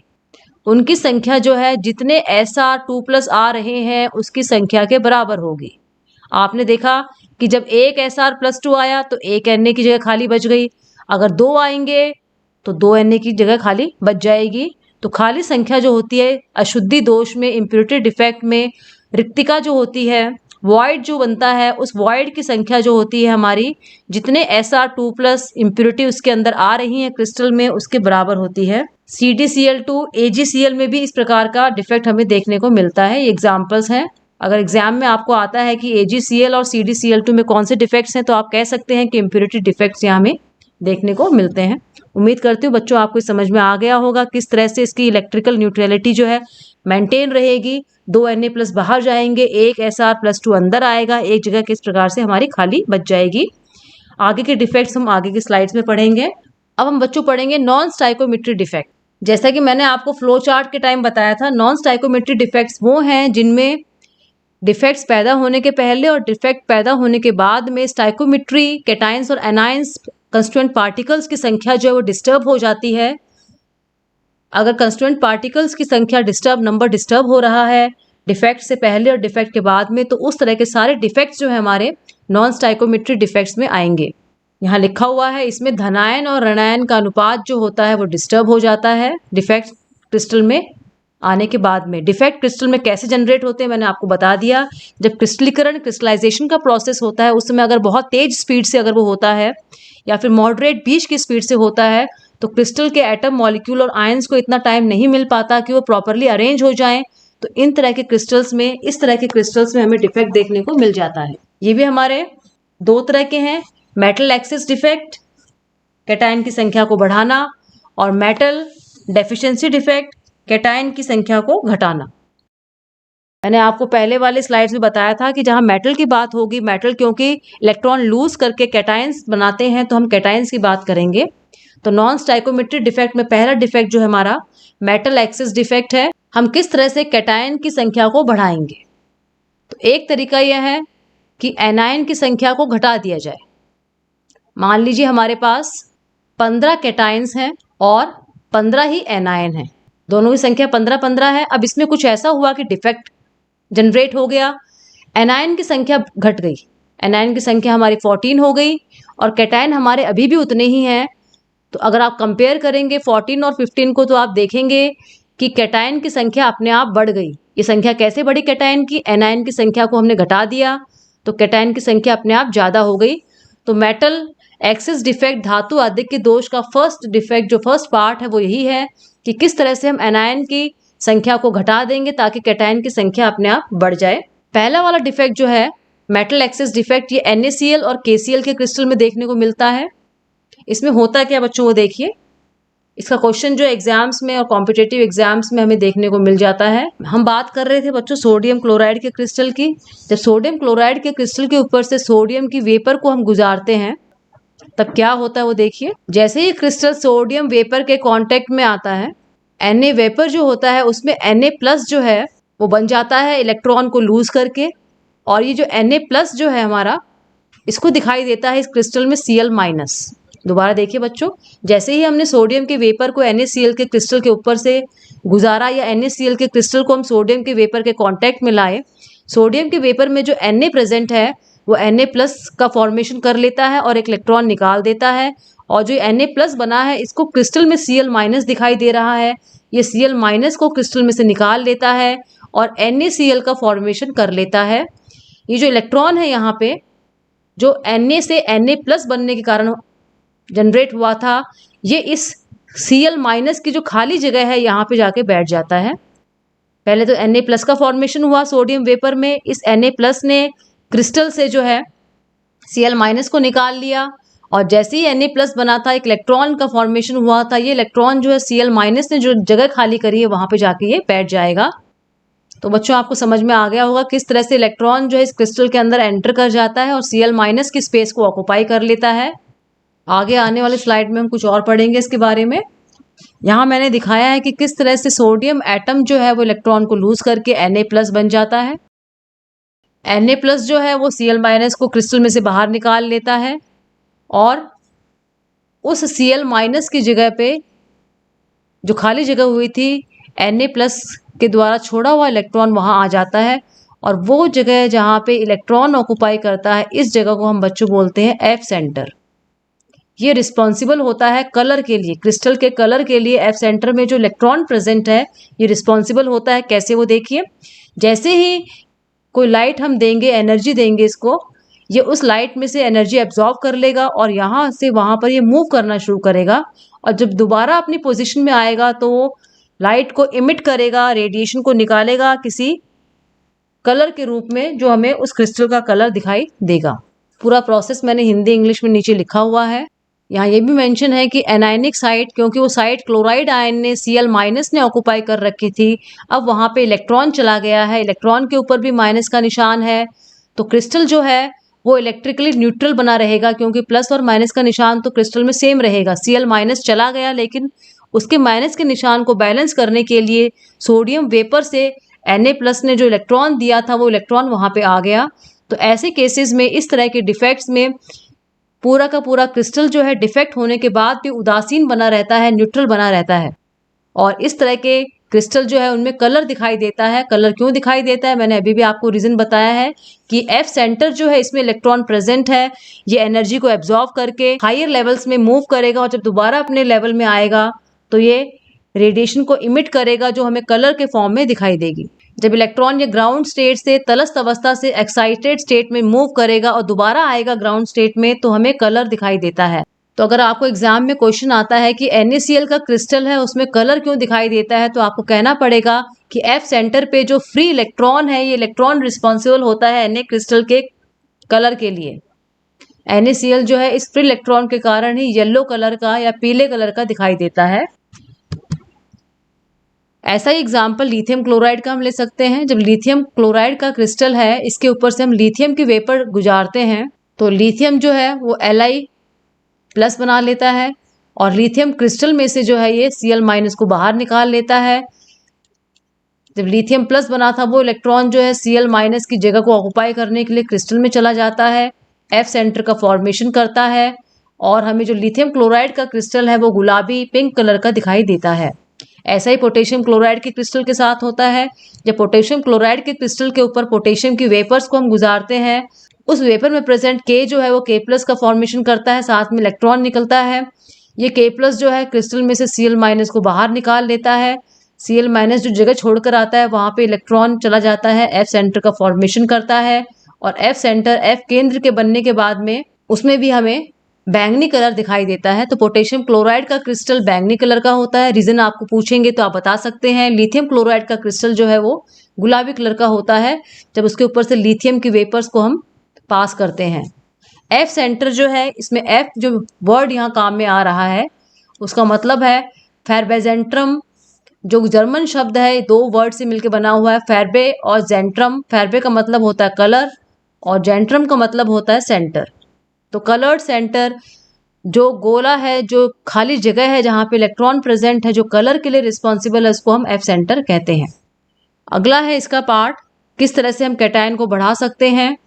उनकी संख्या जो है जितने Sr2 प्लस आ रहे हैं उसकी संख्या के बराबर होगी। आपने देखा कि जब एक Sr+2 आया तो एक Na की जगह खाली बच गई। अगर 2 आएंगे तो 2 Na की जगह खाली बच जाएगी। तो खाली संख्या जो होती है अशुद्धि दोष में, इम्प्योरिटी डिफेक्ट में, रिक्तिका जो होती है, वॉइड जो बनता है, उस वॉइड की संख्या जो होती है हमारी, जितने Sr2 प्लस इम्प्योरिटी उसके अंदर आ रही है क्रिस्टल में, उसके बराबर होती है। CdCl2, AgCl में भी इस प्रकार का डिफेक्ट हमें देखने को मिलता है। ये एग्जाम्पल्स हैं। अगर एग्जाम में आपको आता है कि AgCl और CdCl2 में कौन से डिफेक्ट्स हैं तो आप कह सकते हैं कि इम्प्योरिटी डिफेक्ट्स यहाँ हमें देखने को मिलते हैं। उम्मीद करती हूँ बच्चों आपको समझ में आ गया होगा किस तरह से इसकी इलेक्ट्रिकल न्यूट्रलिटी जो है मेंटेन रहेगी। 2 Na प्लस बाहर जाएंगे, एक Sr+2 अंदर आएगा, एक जगह किस प्रकार से हमारी खाली बच जाएगी। आगे के डिफेक्ट्स हम आगे की स्लाइड्स में पढ़ेंगे। अब हम बच्चों पढ़ेंगे नॉन स्टाइकोमेट्री डिफेक्ट। जैसा कि मैंने आपको फ्लो चार्ट के टाइम बताया था, नॉन स्टाइकोमेट्री डिफेक्ट्स वो हैं जिनमें डिफेक्ट्स पैदा होने के पहले और डिफेक्ट पैदा होने के बाद में स्टाइकोमेट्री, कैटाइंस और एनाइंस कंस्टिट्यूएंट पार्टिकल्स की संख्या जो है वो डिस्टर्ब हो जाती है। अगर कंस्टिट्यूएंट पार्टिकल्स की संख्या नंबर डिस्टर्ब हो रहा है डिफेक्ट से पहले और डिफेक्ट के बाद में, तो उस तरह के सारे डिफेक्ट्स जो है हमारे नॉन स्टाइकोमेट्री डिफेक्ट्स में आएंगे। यहाँ लिखा हुआ है, इसमें धनायन और ऋणायन का अनुपात जो होता है वो डिस्टर्ब हो जाता है डिफेक्ट क्रिस्टल में आने के बाद में। डिफेक्ट क्रिस्टल में कैसे जनरेट होते हैं मैंने आपको बता दिया। जब क्रिस्टलीकरण, क्रिस्टलाइजेशन का प्रोसेस होता है उस समय अगर बहुत तेज स्पीड से अगर वो होता है या फिर मॉडरेट बीच की स्पीड से होता है तो क्रिस्टल के एटम, मॉलिक्यूल और आयंस को इतना टाइम नहीं मिल पाता कि वो प्रॉपरली अरेंज हो जाएं। तो इन तरह के क्रिस्टल्स में, इस तरह के क्रिस्टल्स में हमें डिफेक्ट देखने को मिल जाता है। ये भी हमारे 2 तरह के हैं, मेटल एक्सिस डिफेक्ट कैटायन की संख्या को बढ़ाना, और मेटल डेफिशिएंसी डिफेक्ट कैटायन की संख्या को घटाना। मैंने आपको पहले वाले स्लाइड्स में बताया था कि जहां मेटल की बात होगी, मेटल क्योंकि इलेक्ट्रॉन लूज करके कैटायंस बनाते हैं, तो हम कैटायंस की बात करेंगे। तो नॉन स्टाइकोमेट्रिक डिफेक्ट में पहला डिफेक्ट जो है हमारा मेटल एक्सेस डिफेक्ट है। हम किस तरह से कैटायन की संख्या को बढ़ाएंगे? तो एक तरीका यह है कि एनायन की संख्या को घटा दिया जाए। मान लीजिए हमारे पास 15 कैटायंस हैं और 15 ही एनायन हैं, दोनों की संख्या 15-15 है। अब इसमें कुछ ऐसा हुआ कि डिफेक्ट जनरेट हो गया, एनायन की संख्या घट गई, एनायन की संख्या हमारी 14 हो गई और कैटायन हमारे अभी भी उतने ही हैं। तो अगर आप कंपेयर करेंगे 14 और 15 को, तो आप देखेंगे कि कैटायन की संख्या अपने आप बढ़ गई। ये संख्या कैसे बढ़ी कैटायन की? एनायन की संख्या को हमने घटा दिया, तो कैटायन की संख्या अपने आप ज़्यादा हो गई। तो मेटल एक्सेस डिफेक्ट, धातु आदिक्य दोष का फर्स्ट डिफेक्ट, जो फर्स्ट पार्ट है, वो यही है कि किस तरह से हम एनायन की संख्या को घटा देंगे ताकि कैटायन की संख्या अपने आप बढ़ जाए। पहला वाला डिफेक्ट जो है मेटल एक्सेस डिफेक्ट, ये NaCl और KCl के क्रिस्टल में देखने को मिलता है। इसमें होता क्या बच्चों, वो देखिए। इसका क्वेश्चन जो एग्जाम्स में और कॉम्पिटेटिव एग्जाम्स में हमें देखने को मिल जाता है। हम बात कर रहे थे बच्चों सोडियम क्लोराइड के क्रिस्टल की। जब सोडियम क्लोराइड के क्रिस्टल के ऊपर से सोडियम की वेपर को हम गुजारते हैं, तब क्या होता है वो देखिए। जैसे ही क्रिस्टल सोडियम वेपर के कांटेक्ट में आता है, Na वेपर जो होता है उसमें Na+ जो है वो बन जाता है इलेक्ट्रॉन को लूज करके, और ये जो Na+ जो है हमारा, इसको दिखाई देता है इस क्रिस्टल में Cl-। दोबारा देखिए बच्चों, जैसे ही हमने सोडियम के वेपर को NaCl के क्रिस्टल के ऊपर से गुजारा, या NaCl के क्रिस्टल को हम सोडियम के वेपर के कांटेक्ट में लाए, सोडियम के वेपर में जो Na प्रेजेंट है वो Na+ का फॉर्मेशन कर लेता है और एक इलेक्ट्रॉन निकाल देता है, और जो Na+ बना है इसको क्रिस्टल में Cl- दिखाई दे रहा है। ये Cl- को क्रिस्टल में से निकाल लेता है और NaCl का फॉर्मेशन कर लेता है। ये जो इलेक्ट्रॉन है यहाँ पे, जो Na से Na+ बनने के कारण जनरेट हुआ था, ये इस Cl- की जो खाली जगह है यहाँ पे जाके बैठ जाता है। पहले तो Na+ का फॉर्मेशन हुआ सोडियम वेपर में, इस Na+ ने क्रिस्टल से जो है Cl- को निकाल लिया, और जैसे ही Na+ बना था, एक इलेक्ट्रॉन का फॉर्मेशन हुआ था। ये इलेक्ट्रॉन जो है Cl- ने जो जगह खाली करी है वहां पे जाके ये बैठ जाएगा। तो बच्चों आपको समझ में आ गया होगा किस तरह से इलेक्ट्रॉन जो है इस क्रिस्टल के अंदर एंटर कर जाता है और Cl- की स्पेस को ऑक्युपाई कर लेता है। आगे आने वाले स्लाइड में हम कुछ और पढ़ेंगे इसके बारे में। यहाँ मैंने दिखाया है कि किस तरह से सोडियम एटम जो है वो इलेक्ट्रॉन को लूज करके Na+ बन जाता है। Na+ जो है वो Cl- को क्रिस्टल में से बाहर निकाल लेता है, और उस Cl- की जगह पे जो खाली जगह हुई थी, Na+ के द्वारा छोड़ा हुआ इलेक्ट्रॉन वहां आ जाता है, और वो जगह जहाँ पे इलेक्ट्रॉन ऑक्युपाई करता है, इस जगह को हम बच्चों बोलते हैं F सेंटर। ये रिस्पॉन्सिबल होता है कलर के लिए, क्रिस्टल के कलर के लिए। F सेंटर में जो इलेक्ट्रॉन प्रेजेंट है ये रिस्पॉन्सिबल होता है। कैसे, वो देखिए। जैसे ही कोई लाइट हम देंगे, एनर्जी देंगे इसको, ये उस लाइट में से एनर्जी एब्जॉर्ब कर लेगा और यहाँ से वहाँ पर ये मूव करना शुरू करेगा, और जब दोबारा अपनी पोजीशन में आएगा तो वो लाइट को इमिट करेगा, रेडिएशन को निकालेगा किसी कलर के रूप में, जो हमें उस क्रिस्टल का कलर दिखाई देगा। पूरा प्रोसेस मैंने हिंदी इंग्लिश में नीचे लिखा हुआ है। यहाँ ये भी मेंशन है कि एनायनिक साइट, क्योंकि वो साइट क्लोराइड आयन ने Cl- ने ऑक्युपाई कर रखी थी, अब वहाँ पे इलेक्ट्रॉन चला गया है, इलेक्ट्रॉन के ऊपर भी माइनस का निशान है, तो क्रिस्टल जो है वो इलेक्ट्रिकली न्यूट्रल बना रहेगा, क्योंकि प्लस और माइनस का निशान तो क्रिस्टल में सेम रहेगा। Cl- चला गया, लेकिन उसके माइनस के निशान को बैलेंस करने के लिए सोडियम वेपर से Na+ ने जो इलेक्ट्रॉन दिया था वो इलेक्ट्रॉन वहाँ पे आ गया। तो ऐसे केसेस में, इस तरह के डिफेक्ट्स में, पूरा का पूरा क्रिस्टल जो है डिफेक्ट होने के बाद भी उदासीन बना रहता है, न्यूट्रल बना रहता है, और इस तरह के क्रिस्टल जो है उनमें कलर दिखाई देता है। कलर क्यों दिखाई देता है, मैंने अभी भी आपको रीजन बताया है कि F सेंटर जो है इसमें इलेक्ट्रॉन प्रेजेंट है, ये एनर्जी को एब्जॉर्ब करके हायर लेवल्स में मूव करेगा, और जब दोबारा अपने लेवल में आएगा तो ये रेडिएशन को इमिट करेगा, जो हमें कलर के फॉर्म में दिखाई देगी। जब इलेक्ट्रॉन ये ग्राउंड स्टेट से तलस्त अवस्था से एक्साइटेड स्टेट में मूव करेगा और दोबारा आएगा ग्राउंड स्टेट में, तो हमें कलर दिखाई देता है। तो अगर आपको एग्जाम में क्वेश्चन आता है कि NaCl का क्रिस्टल है उसमें कलर क्यों दिखाई देता है, तो आपको कहना पड़ेगा कि F सेंटर पे जो फ्री इलेक्ट्रॉन है, ये इलेक्ट्रॉन रिस्पॉन्सिबल होता है Na क्रिस्टल के कलर के लिए। NaCl जो है इस फ्री इलेक्ट्रॉन के कारण ही येलो कलर का या पीले कलर का दिखाई देता है। ऐसा ही एग्जाम्पल लिथियम क्लोराइड का हम ले सकते हैं। जब लिथियम क्लोराइड का क्रिस्टल है, इसके ऊपर से हम लिथियम की वेपर गुजारते हैं तो लिथियम जो है वो Li+ बना लेता है और लिथियम क्रिस्टल में से जो है ये Cl- को बाहर निकाल लेता है। जब लिथियम प्लस बना था वो इलेक्ट्रॉन जो है Cl- की जगह को ऑक्युपाई करने के लिए क्रिस्टल में चला जाता है, F सेंटर का फॉर्मेशन करता है और हमें जो लिथियम क्लोराइड का क्रिस्टल है वो गुलाबी पिंक कलर का दिखाई देता है। ऐसा ही पोटेशियम क्लोराइड के क्रिस्टल के साथ होता है। जब पोटेशियम क्लोराइड के क्रिस्टल के ऊपर पोटेशियम की वेपर्स को हम गुजारते हैं, उस वेपर में प्रेजेंट K जो है वो K+ का फॉर्मेशन करता है, साथ में इलेक्ट्रॉन निकलता है। ये K+ जो है क्रिस्टल में से Cl- को बाहर निकाल लेता है। Cl- जो जगह छोड़कर आता है वहां पे इलेक्ट्रॉन चला जाता है, F सेंटर का फॉर्मेशन करता है और F सेंटर F केंद्र के बनने के बाद में उसमें भी हमें बैंगनी कलर दिखाई देता है। तो पोटेशियम क्लोराइड का क्रिस्टल बैंगनी कलर का होता है। रीजन आपको पूछेंगे तो आप बता सकते हैं। लिथियम क्लोराइड का क्रिस्टल जो है वो गुलाबी कलर का होता है जब उसके ऊपर से लिथियम की वेपर्स को हम पास करते हैं। F सेंटर जो है, इसमें F जो वर्ड यहाँ काम में आ रहा है उसका मतलब है फेरबेजेंट्रम, जो जर्मन शब्द है, दो वर्ड से मिलकर बना हुआ है, फेरबे और जेंट्रम। फेरबे का मतलब होता है कलर और जेंट्रम का मतलब होता है सेंटर। तो कलर्ड सेंटर जो गोला है, जो खाली जगह है जहां पे इलेक्ट्रॉन प्रेजेंट है, जो कलर के लिए रिस्पॉन्सिबल है, उसको हम F सेंटर कहते हैं। अगला है इसका पार्ट, किस तरह से हम कैटायन को बढ़ा सकते हैं।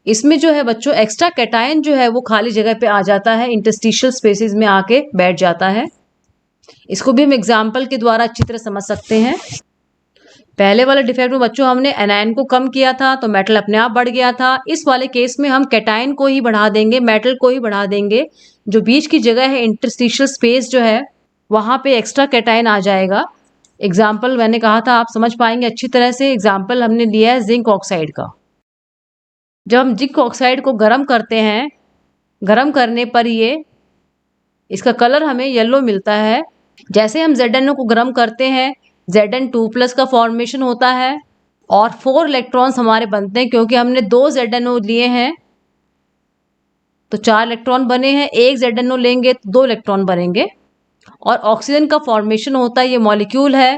इसमें जो है बच्चों एक्स्ट्रा कैटायन जो है वो खाली जगह पे आ जाता है, इंटरस्टिशियल स्पेसेस में आके बैठ जाता है। इसको भी हम एग्जाम्पल के द्वारा अच्छी तरह समझ सकते हैं। पहले वाले डिफेक्ट में बच्चों हमने एनायन को कम किया था तो मेटल अपने आप बढ़ गया था। इस वाले केस में हम कैटायन को ही बढ़ा देंगे, मेटल को ही बढ़ा देंगे। जो बीच की जगह है, इंटरस्टिशियल स्पेस जो है, वहां पे एक्स्ट्रा कैटायन आ जाएगा। एग्जाम्पल मैंने कहा था आप समझ पाएंगे अच्छी तरह से। एग्जाम्पल हमने लिया है जिंक ऑक्साइड का। जब हम जिंक ऑक्साइड को गर्म करते हैं, गर्म करने पर ये इसका कलर हमें येलो मिलता है। जैसे हम ZnO को गर्म करते हैं, Zn2+ का फॉर्मेशन होता है और 4 इलेक्ट्रॉन्स हमारे बनते हैं, क्योंकि हमने 2 ZnO लिए हैं तो 4 इलेक्ट्रॉन बने हैं। एक ZnO लेंगे तो 2 इलेक्ट्रॉन बनेंगे और ऑक्सीजन का फॉर्मेशन होता है। ये मॉलिक्यूल है,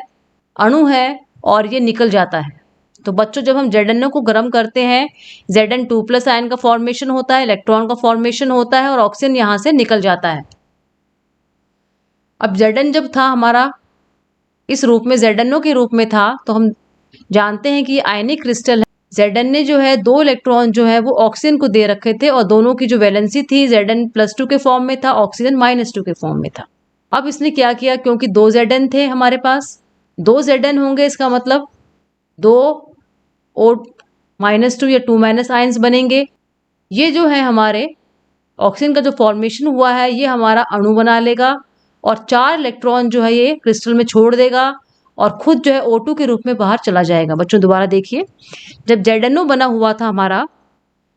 अणु है और ये निकल जाता है। तो बच्चों जब हम ZnO को गर्म करते हैं, Zn2+ आयन का फॉर्मेशन होता है, इलेक्ट्रॉन का फॉर्मेशन होता है और ऑक्सीजन यहाँ से निकल जाता है। अब Zn जब था हमारा इस रूप में, ZnO के रूप में था, तो हम जानते हैं कि आयनिक क्रिस्टल है। Zn ने जो है 2 इलेक्ट्रॉन जो है वो ऑक्सीजन को दे रखे थे और दोनों की जो वैलेंसी थी Zn+2 के फॉर्म में था, ऑक्सीजन -2 के फॉर्म में था। अब इसने क्या किया, क्योंकि 2 Zn थे हमारे पास, 2 Zn होंगे, इसका मतलब 2 O-2 या 2- आयंस बनेंगे। ये जो है हमारे ऑक्सीजन का जो फॉर्मेशन हुआ है ये हमारा अणु बना लेगा और 4 इलेक्ट्रॉन जो है ये क्रिस्टल में छोड़ देगा और खुद जो है O2 के रूप में बाहर चला जाएगा। बच्चों दोबारा देखिए, जब ZnO बना हुआ था हमारा,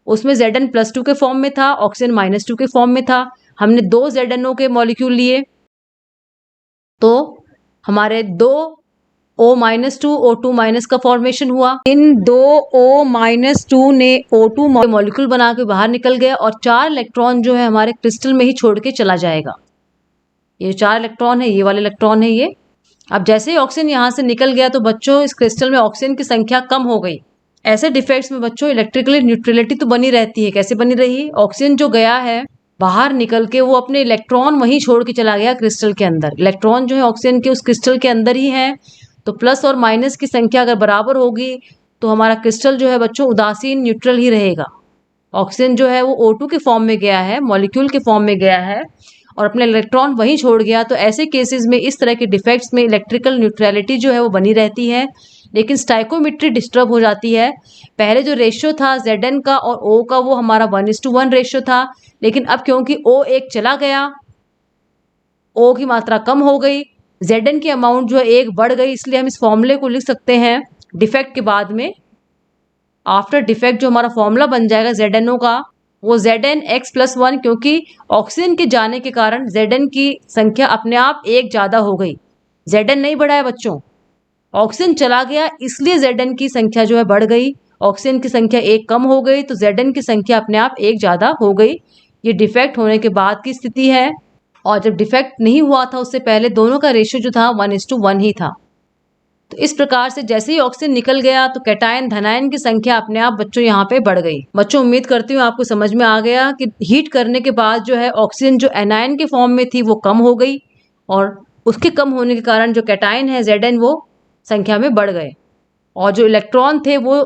उसमें Zn+2 के फॉर्म में था, ऑक्सीजन -2 के फॉर्म में था। हमने 2 ZnO के मॉलिक्यूल लिए तो हमारे 2 O-2 O2- का फॉर्मेशन हुआ। इन 2 O-2 ने O2 मॉलिक्यूल बना के बाहर निकल गया और 4 इलेक्ट्रॉन जो है हमारे क्रिस्टल में ही छोड़ के चला जाएगा। ये 4 इलेक्ट्रॉन है, ये वाले इलेक्ट्रॉन है ये। अब जैसे ही ऑक्सीजन यहाँ से निकल गया तो बच्चों इस क्रिस्टल में ऑक्सीजन की संख्या कम हो गई। ऐसे डिफेक्ट्स में बच्चों इलेक्ट्रिकली न्यूट्रलिटी तो बनी रहती है। कैसे बनी रही, ऑक्सीजन जो गया है बाहर निकल के वो अपने इलेक्ट्रॉन वहीं छोड़ के चला गया क्रिस्टल के अंदर। इलेक्ट्रॉन जो है ऑक्सीजन के उस क्रिस्टल के अंदर ही है, तो प्लस और माइनस की संख्या अगर बराबर होगी तो हमारा क्रिस्टल जो है बच्चों उदासीन न्यूट्रल ही रहेगा। ऑक्सीजन जो है वो O2 के फॉर्म में गया है, मॉलिक्यूल के फॉर्म में गया है और अपने इलेक्ट्रॉन वहीं छोड़ गया। तो ऐसे केसेस में, इस तरह के डिफेक्ट्स में इलेक्ट्रिकल न्यूट्रलिटी जो है वो बनी रहती है, लेकिन स्टाइकोमेट्री डिस्टर्ब हो जाती है। पहले जो रेशियो था Zn का और O का वो हमारा 1:1 रेशियो था, लेकिन अब क्योंकि O एक चला गया, O की मात्रा कम हो गई, Zn की अमाउंट जो है 1 बढ़ गई, इसलिए हम इस फॉर्मूले को लिख सकते हैं डिफेक्ट के बाद में। आफ्टर डिफेक्ट जो हमारा फॉर्मूला बन जाएगा ZnO का, वो Znx+1, क्योंकि ऑक्सीजन के जाने के कारण Zn की संख्या अपने आप 1 ज्यादा हो गई। Zn नहीं बढ़ा है बच्चों, ऑक्सीजन चला गया इसलिए Zn की संख्या जो है बढ़ गई। ऑक्सीजन की संख्या 1 कम हो गई तो Zn की संख्या अपने आप 1 ज्यादा हो गई। ये डिफेक्ट होने के बाद की स्थिति है, और जब डिफेक्ट नहीं हुआ था उससे पहले दोनों का रेशियो जो था 1:1 ही था। तो इस प्रकार से जैसे ही ऑक्सीजन निकल गया तो कैटायन धनायन की संख्या अपने आप बच्चों यहाँ पे बढ़ गई। बच्चों, उम्मीद करती हूँ आपको समझ में आ गया कि हीट करने के बाद जो है ऑक्सीजन जो एनायन के फॉर्म में थी वो कम हो गई, और उसके कम होने के कारण जो कैटायन है Zn वो संख्या में बढ़ गए, और जो इलेक्ट्रॉन थे वो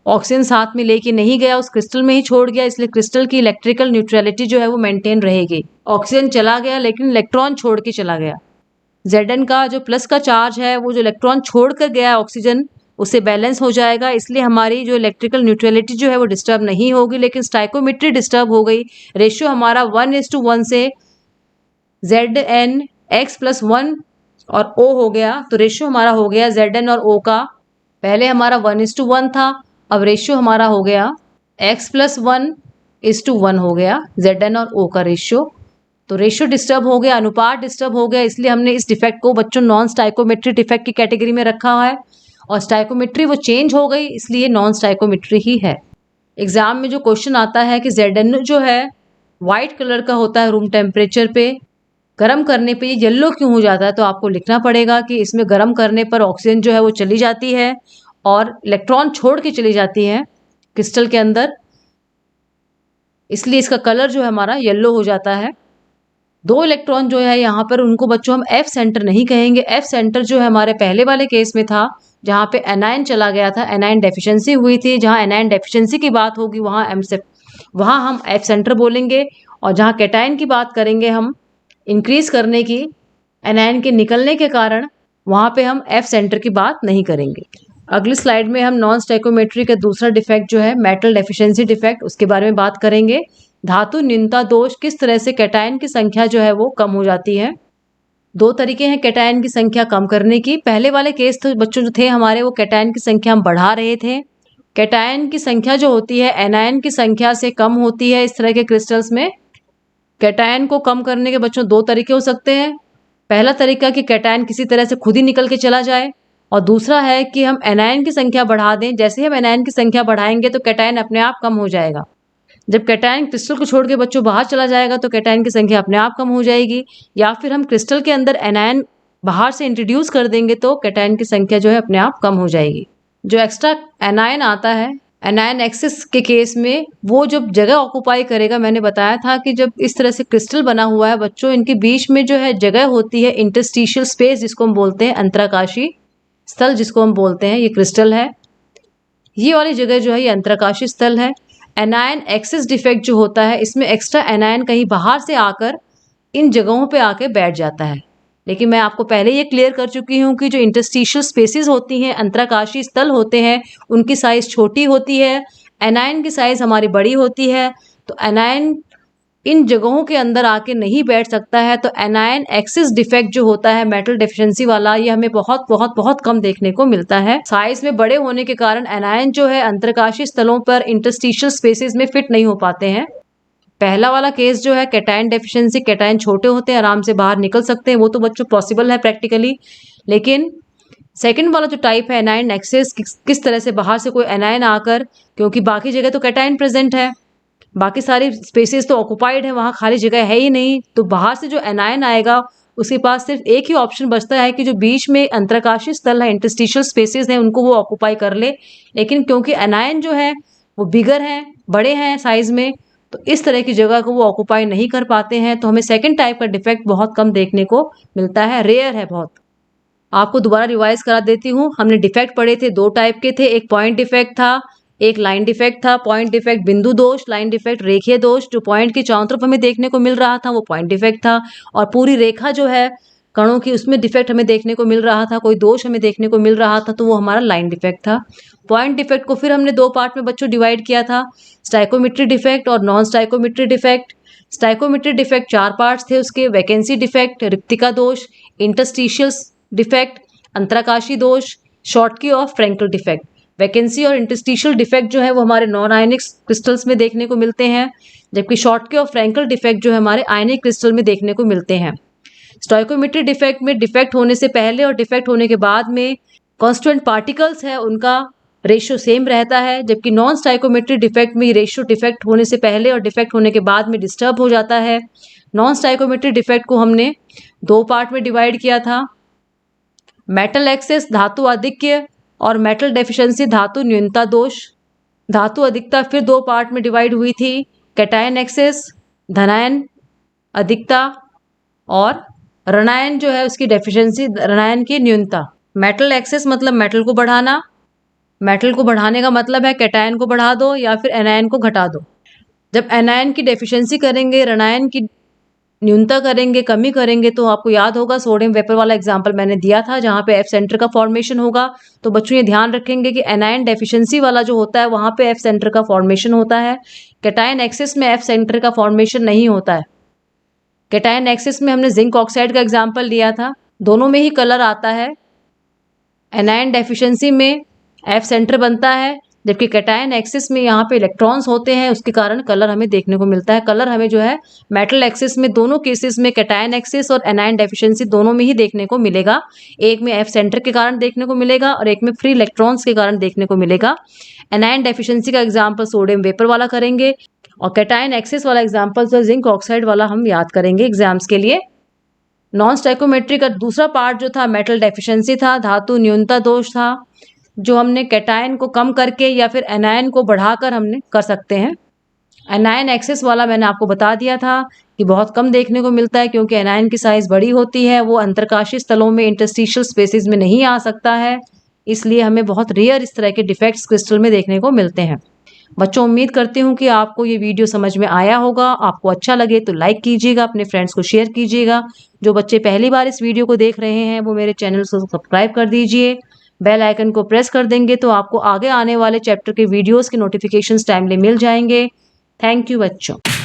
ऑक्सीजन साथ में लेके नहीं गया, उस क्रिस्टल में ही छोड़ गया, इसलिए क्रिस्टल की इलेक्ट्रिकल न्यूट्रलिटी जो है वो मेंटेन रहेगी। ऑक्सीजन चला गया लेकिन इलेक्ट्रॉन छोड़ के चला गया। Zn का जो प्लस का चार्ज है वो जो इलेक्ट्रॉन छोड़ कर गया है ऑक्सीजन, उससे बैलेंस हो जाएगा, इसलिए हमारी जो इलेक्ट्रिकल न्यूट्रलिटी जो है वो डिस्टर्ब नहीं होगी, लेकिन स्टाइकोमेट्री डिस्टर्ब हो गई। रेशियो हमारा 1:1 से Zn x+1 और O हो गया, तो रेशियो हमारा हो गया Zn और O का, पहले हमारा 1:1 था, अब रेशियो हमारा हो गया x+1:1 हो गया Zn और O का रेशियो। तो रेशियो डिस्टर्ब हो गया, अनुपात डिस्टर्ब हो गया, इसलिए हमने इस डिफेक्ट को बच्चों नॉन स्टाइकोमेट्री डिफेक्ट की कैटेगरी में रखा है, और स्टाइकोमेट्री वो चेंज हो गई इसलिए नॉन स्टाइकोमेट्री ही है। एग्जाम में जो क्वेश्चन आता है कि Zn जो है व्हाइट कलर का होता है रूम टेम्परेचर पे, गर्म करने पे ये येलो क्यों हो जाता है, तो आपको लिखना पड़ेगा कि इसमें गर्म करने पर ऑक्सीजन जो है वो चली जाती है और इलेक्ट्रॉन छोड़ के चली जाती है क्रिस्टल के अंदर, इसलिए इसका कलर जो है हमारा येलो हो जाता है। दो इलेक्ट्रॉन जो है यहाँ पर उनको बच्चों हम एफ सेंटर नहीं कहेंगे। एफ सेंटर जो है हमारे पहले वाले केस में था जहाँ पे एनायन चला गया था, एनायन डेफिशिएंसी हुई थी, जहाँ एनायन डेफिशिएंसी की बात होगी वहाँ हम एफ सेंटर बोलेंगे, और जहाँ कैटायन की बात करेंगे हम इंक्रीज करने की एनायन के निकलने के कारण, वहाँ पे हम एफ सेंटर की बात नहीं करेंगे। अगली स्लाइड में हम नॉन स्टाइकोमेट्री का दूसरा डिफेक्ट जो है मेटल डेफिशिएंसी डिफेक्ट, उसके बारे में बात करेंगे। धातु न्यूनता दोष, किस तरह से कैटायन की संख्या जो है वो कम हो जाती है। दो तरीके हैं कैटायन की संख्या कम करने की। पहले वाले केस तो बच्चों जो थे हमारे वो कैटायन की संख्या हम बढ़ा रहे थे। कैटायन की संख्या जो होती है एनायन की संख्या से कम होती है इस तरह के क्रिस्टल्स में। कैटायन को कम करने के बच्चों दो तरीके हो सकते हैं। पहला तरीका कि कैटायन किसी तरह से खुद ही निकल के चला जाए, और दूसरा है कि हम एनायन की संख्या बढ़ा दें। जैसे ही हम एनायन की संख्या बढ़ाएंगे तो कैटायन अपने आप कम हो जाएगा। जब कैटायन क्रिस्टल को छोड़ के बच्चों बाहर चला जाएगा तो कैटायन की संख्या अपने आप कम हो जाएगी, या फिर हम क्रिस्टल के अंदर एनायन बाहर से इंट्रोड्यूस कर देंगे तो कैटायन की संख्या जो है अपने आप कम हो जाएगी। जो एक्स्ट्रा एनायन आता है एनायन एक्सिस के केस में, वो जब जगह ऑक्यूपाई करेगा, मैंने बताया था कि जब इस तरह से क्रिस्टल बना हुआ है बच्चों, इनके बीच में जो है जगह होती है इंटरस्टिशियल स्पेस जिसको हम बोलते हैं, अंतराकाशी स्थल जिसको हम बोलते हैं, ये क्रिस्टल है। ये वाली जगह जो है ये अंतराकाशी स्थल है। एनायन एक्सिस डिफेक्ट जो होता है इसमें एक्स्ट्रा एनायन कहीं बाहर से आकर इन जगहों पे आके बैठ जाता है, लेकिन मैं आपको पहले ये क्लियर कर चुकी हूँ कि जो इंटरस्टिशियल स्पेसेस होती हैं, अंतराकाशी स्थल होते हैं, उनकी साइज छोटी होती है, एनायन की साइज हमारी बड़ी होती है। तो एनायन इन जगहों के अंदर आके नहीं बैठ सकता है। तो एनायन एक्सिस डिफेक्ट जो होता है मेटल डेफिशिएंसी वाला, ये हमें बहुत बहुत बहुत कम देखने को मिलता है। साइज में बड़े होने के कारण एनायन जो है अंतरकाशी स्थलों पर इंटरस्टिशियल स्पेसेस में फिट नहीं हो पाते हैं। पहला वाला केस जो है कैटायन डेफिशिएंसी, कैटायन छोटे होते हैं, आराम से बाहर निकल सकते हैं, वो तो बच्चों पॉसिबल है प्रैक्टिकली। लेकिन सेकंड वाला जो टाइप है एनायन एक्सिस, किस तरह से बाहर से कोई एनायन आकर, क्योंकि बाकी जगह तो कैटायन प्रेजेंट है, बाकी सारी स्पेसेस तो ऑक्युपाइड है, वहाँ खाली जगह है ही नहीं, तो बाहर से जो एनायन आएगा उसके पास सिर्फ एक ही ऑप्शन बचता है कि जो बीच में अंतरकाशी स्थल है, इंटरस्टिशियल स्पेसेस हैं, उनको वो ऑक्युपाई कर ले। लेकिन क्योंकि एनायन जो है वो बिगर हैं, बड़े हैं साइज में, तो इस तरह की जगह को वो ऑक्युपाई नहीं कर पाते हैं, तो हमें सेकेंड टाइप का डिफेक्ट बहुत कम देखने को मिलता है, रेयर है बहुत। आपको दोबारा रिवाइज करा देती हूँ। हमने डिफेक्ट पढ़े थे, दो टाइप के थे, एक पॉइंट डिफेक्ट था, एक लाइन डिफेक्ट था। पॉइंट डिफेक्ट बिंदु दोष, लाइन डिफेक्ट रेखीय दोष। जो पॉइंट की चारों तरफ हमें देखने को मिल रहा था वो पॉइंट डिफेक्ट था, और पूरी रेखा जो है कणों की उसमें डिफेक्ट हमें देखने को मिल रहा था, कोई दोष हमें देखने को मिल रहा था, तो वो हमारा लाइन डिफेक्ट था। पॉइंट डिफेक्ट को फिर हमने दो पार्ट में बच्चों डिवाइड किया था, स्टाइकोमेट्री डिफेक्ट और non stoichiometry defect. Stoichiometry defect चार पार्ट्स थे उसके, वैकेंसी डिफेक्ट, रिक्तिका दोष, इंटरस्टिशियल डिफेक्ट, अंतराकाशी दोष, शॉर्टकी और फ्रैंकल डिफेक्ट। वैकेंसी और इंटरस्टिशियल डिफेक्ट जो है वो हमारे नॉन आयनिक क्रिस्टल्स में देखने को मिलते हैं, जबकि शॉर्टकी और फ्रैंकल डिफेक्ट जो है हमारे आयनिक क्रिस्टल में देखने को मिलते हैं। स्टोइकोमेट्री डिफेक्ट में डिफेक्ट होने से पहले और डिफेक्ट होने के बाद में कॉन्स्टिट्यूएंट पार्टिकल्स है उनका रेशियो सेम रहता है, जबकि नॉन स्टाइकोमेट्रिक डिफेक्ट में रेशियो डिफेक्ट होने से पहले और डिफेक्ट होने के बाद में डिस्टर्ब हो जाता है। नॉन स्टाइकोमेट्रिक डिफेक्ट को हमने 2 पार्ट में डिवाइड किया था, मेटल एक्सेस धातु आधिक्य और मेटल डेफिशिएंसी धातु न्यूनता दोष। धातु अधिकता फिर 2 पार्ट में डिवाइड हुई थी, कैटायन एक्सेस धनायन अधिकता और ऋणायन जो है उसकी डेफिशिएंसी ऋणायन की न्यूनता। मेटल एक्सेस मतलब मेटल को बढ़ाना, मेटल को बढ़ाने का मतलब है कैटायन को बढ़ा दो या फिर एनायन को घटा दो। जब एनायन की डेफिशिएंसी करेंगे, ऋणायन की न्यूनता करेंगे, कमी करेंगे, तो आपको याद होगा सोडियम वेपर वाला एग्जांपल मैंने दिया था जहां पे एफ सेंटर का फॉर्मेशन होगा। तो बच्चों ये ध्यान रखेंगे कि एनायन डेफिशिएंसी वाला जो होता है वहां पे एफ सेंटर का फॉर्मेशन होता है, कैटायन एक्सिस में एफ सेंटर का फॉर्मेशन नहीं होता है। कैटायन एक्सिस में हमने जिंक ऑक्साइड का एग्जाम्पल लिया था, दोनों में ही कलर आता है। एनायन डेफिशिएंसी में एफ सेंटर बनता है, जबकि कैटायन एक्सिस में यहाँ पे इलेक्ट्रॉन्स होते हैं, उसके कारण कलर हमें देखने को मिलता है। कलर हमें जो है मेटल एक्सिस में दोनों केसेस में कैटायन एक्सिस और एनायन डेफिशिएंसी दोनों में ही देखने को मिलेगा। एक में एफ सेंटर के कारण देखने को मिलेगा और एक में फ्री इलेक्ट्रॉन्स के कारण देखने को मिलेगा। एनायन डेफिशिएंसी का एग्जाम्पल सोडियम वेपर वाला करेंगे और कैटायन एक्सिस वाला एग्जाम्पल जो जिंक ऑक्साइड वाला हम याद करेंगे एग्जाम्स के लिए। नॉन स्टाइकोमेट्री का दूसरा पार्ट जो था मेटल डेफिशिएंसी था, धातु न्यूनता दोष था, जो हमने कैटायन को कम करके या फिर एनायन को बढ़ाकर हमने कर सकते हैं। एनायन एक्सिस वाला मैंने आपको बता दिया था कि बहुत कम देखने को मिलता है क्योंकि एनायन की साइज बड़ी होती है, वो अंतरकाशीय स्थलों में इंटरस्टिशियल स्पेसेस में नहीं आ सकता है, इसलिए हमें बहुत रेयर इस तरह के डिफेक्ट्स क्रिस्टल में देखने को मिलते हैं। बच्चों उम्मीद करती हूँ कि आपको ये वीडियो समझ में आया होगा। आपको अच्छा लगे तो लाइक कीजिएगा, अपने फ्रेंड्स को शेयर कीजिएगा। जो बच्चे पहली बार इस वीडियो को देख रहे हैं वो मेरे चैनल को सब्सक्राइब कर दीजिए, बेल आइकन को प्रेस कर देंगे तो आपको आगे आने वाले चैप्टर के वीडियोस के नोटिफिकेशंस टाइमली मिल जाएंगे। थैंक यू बच्चों।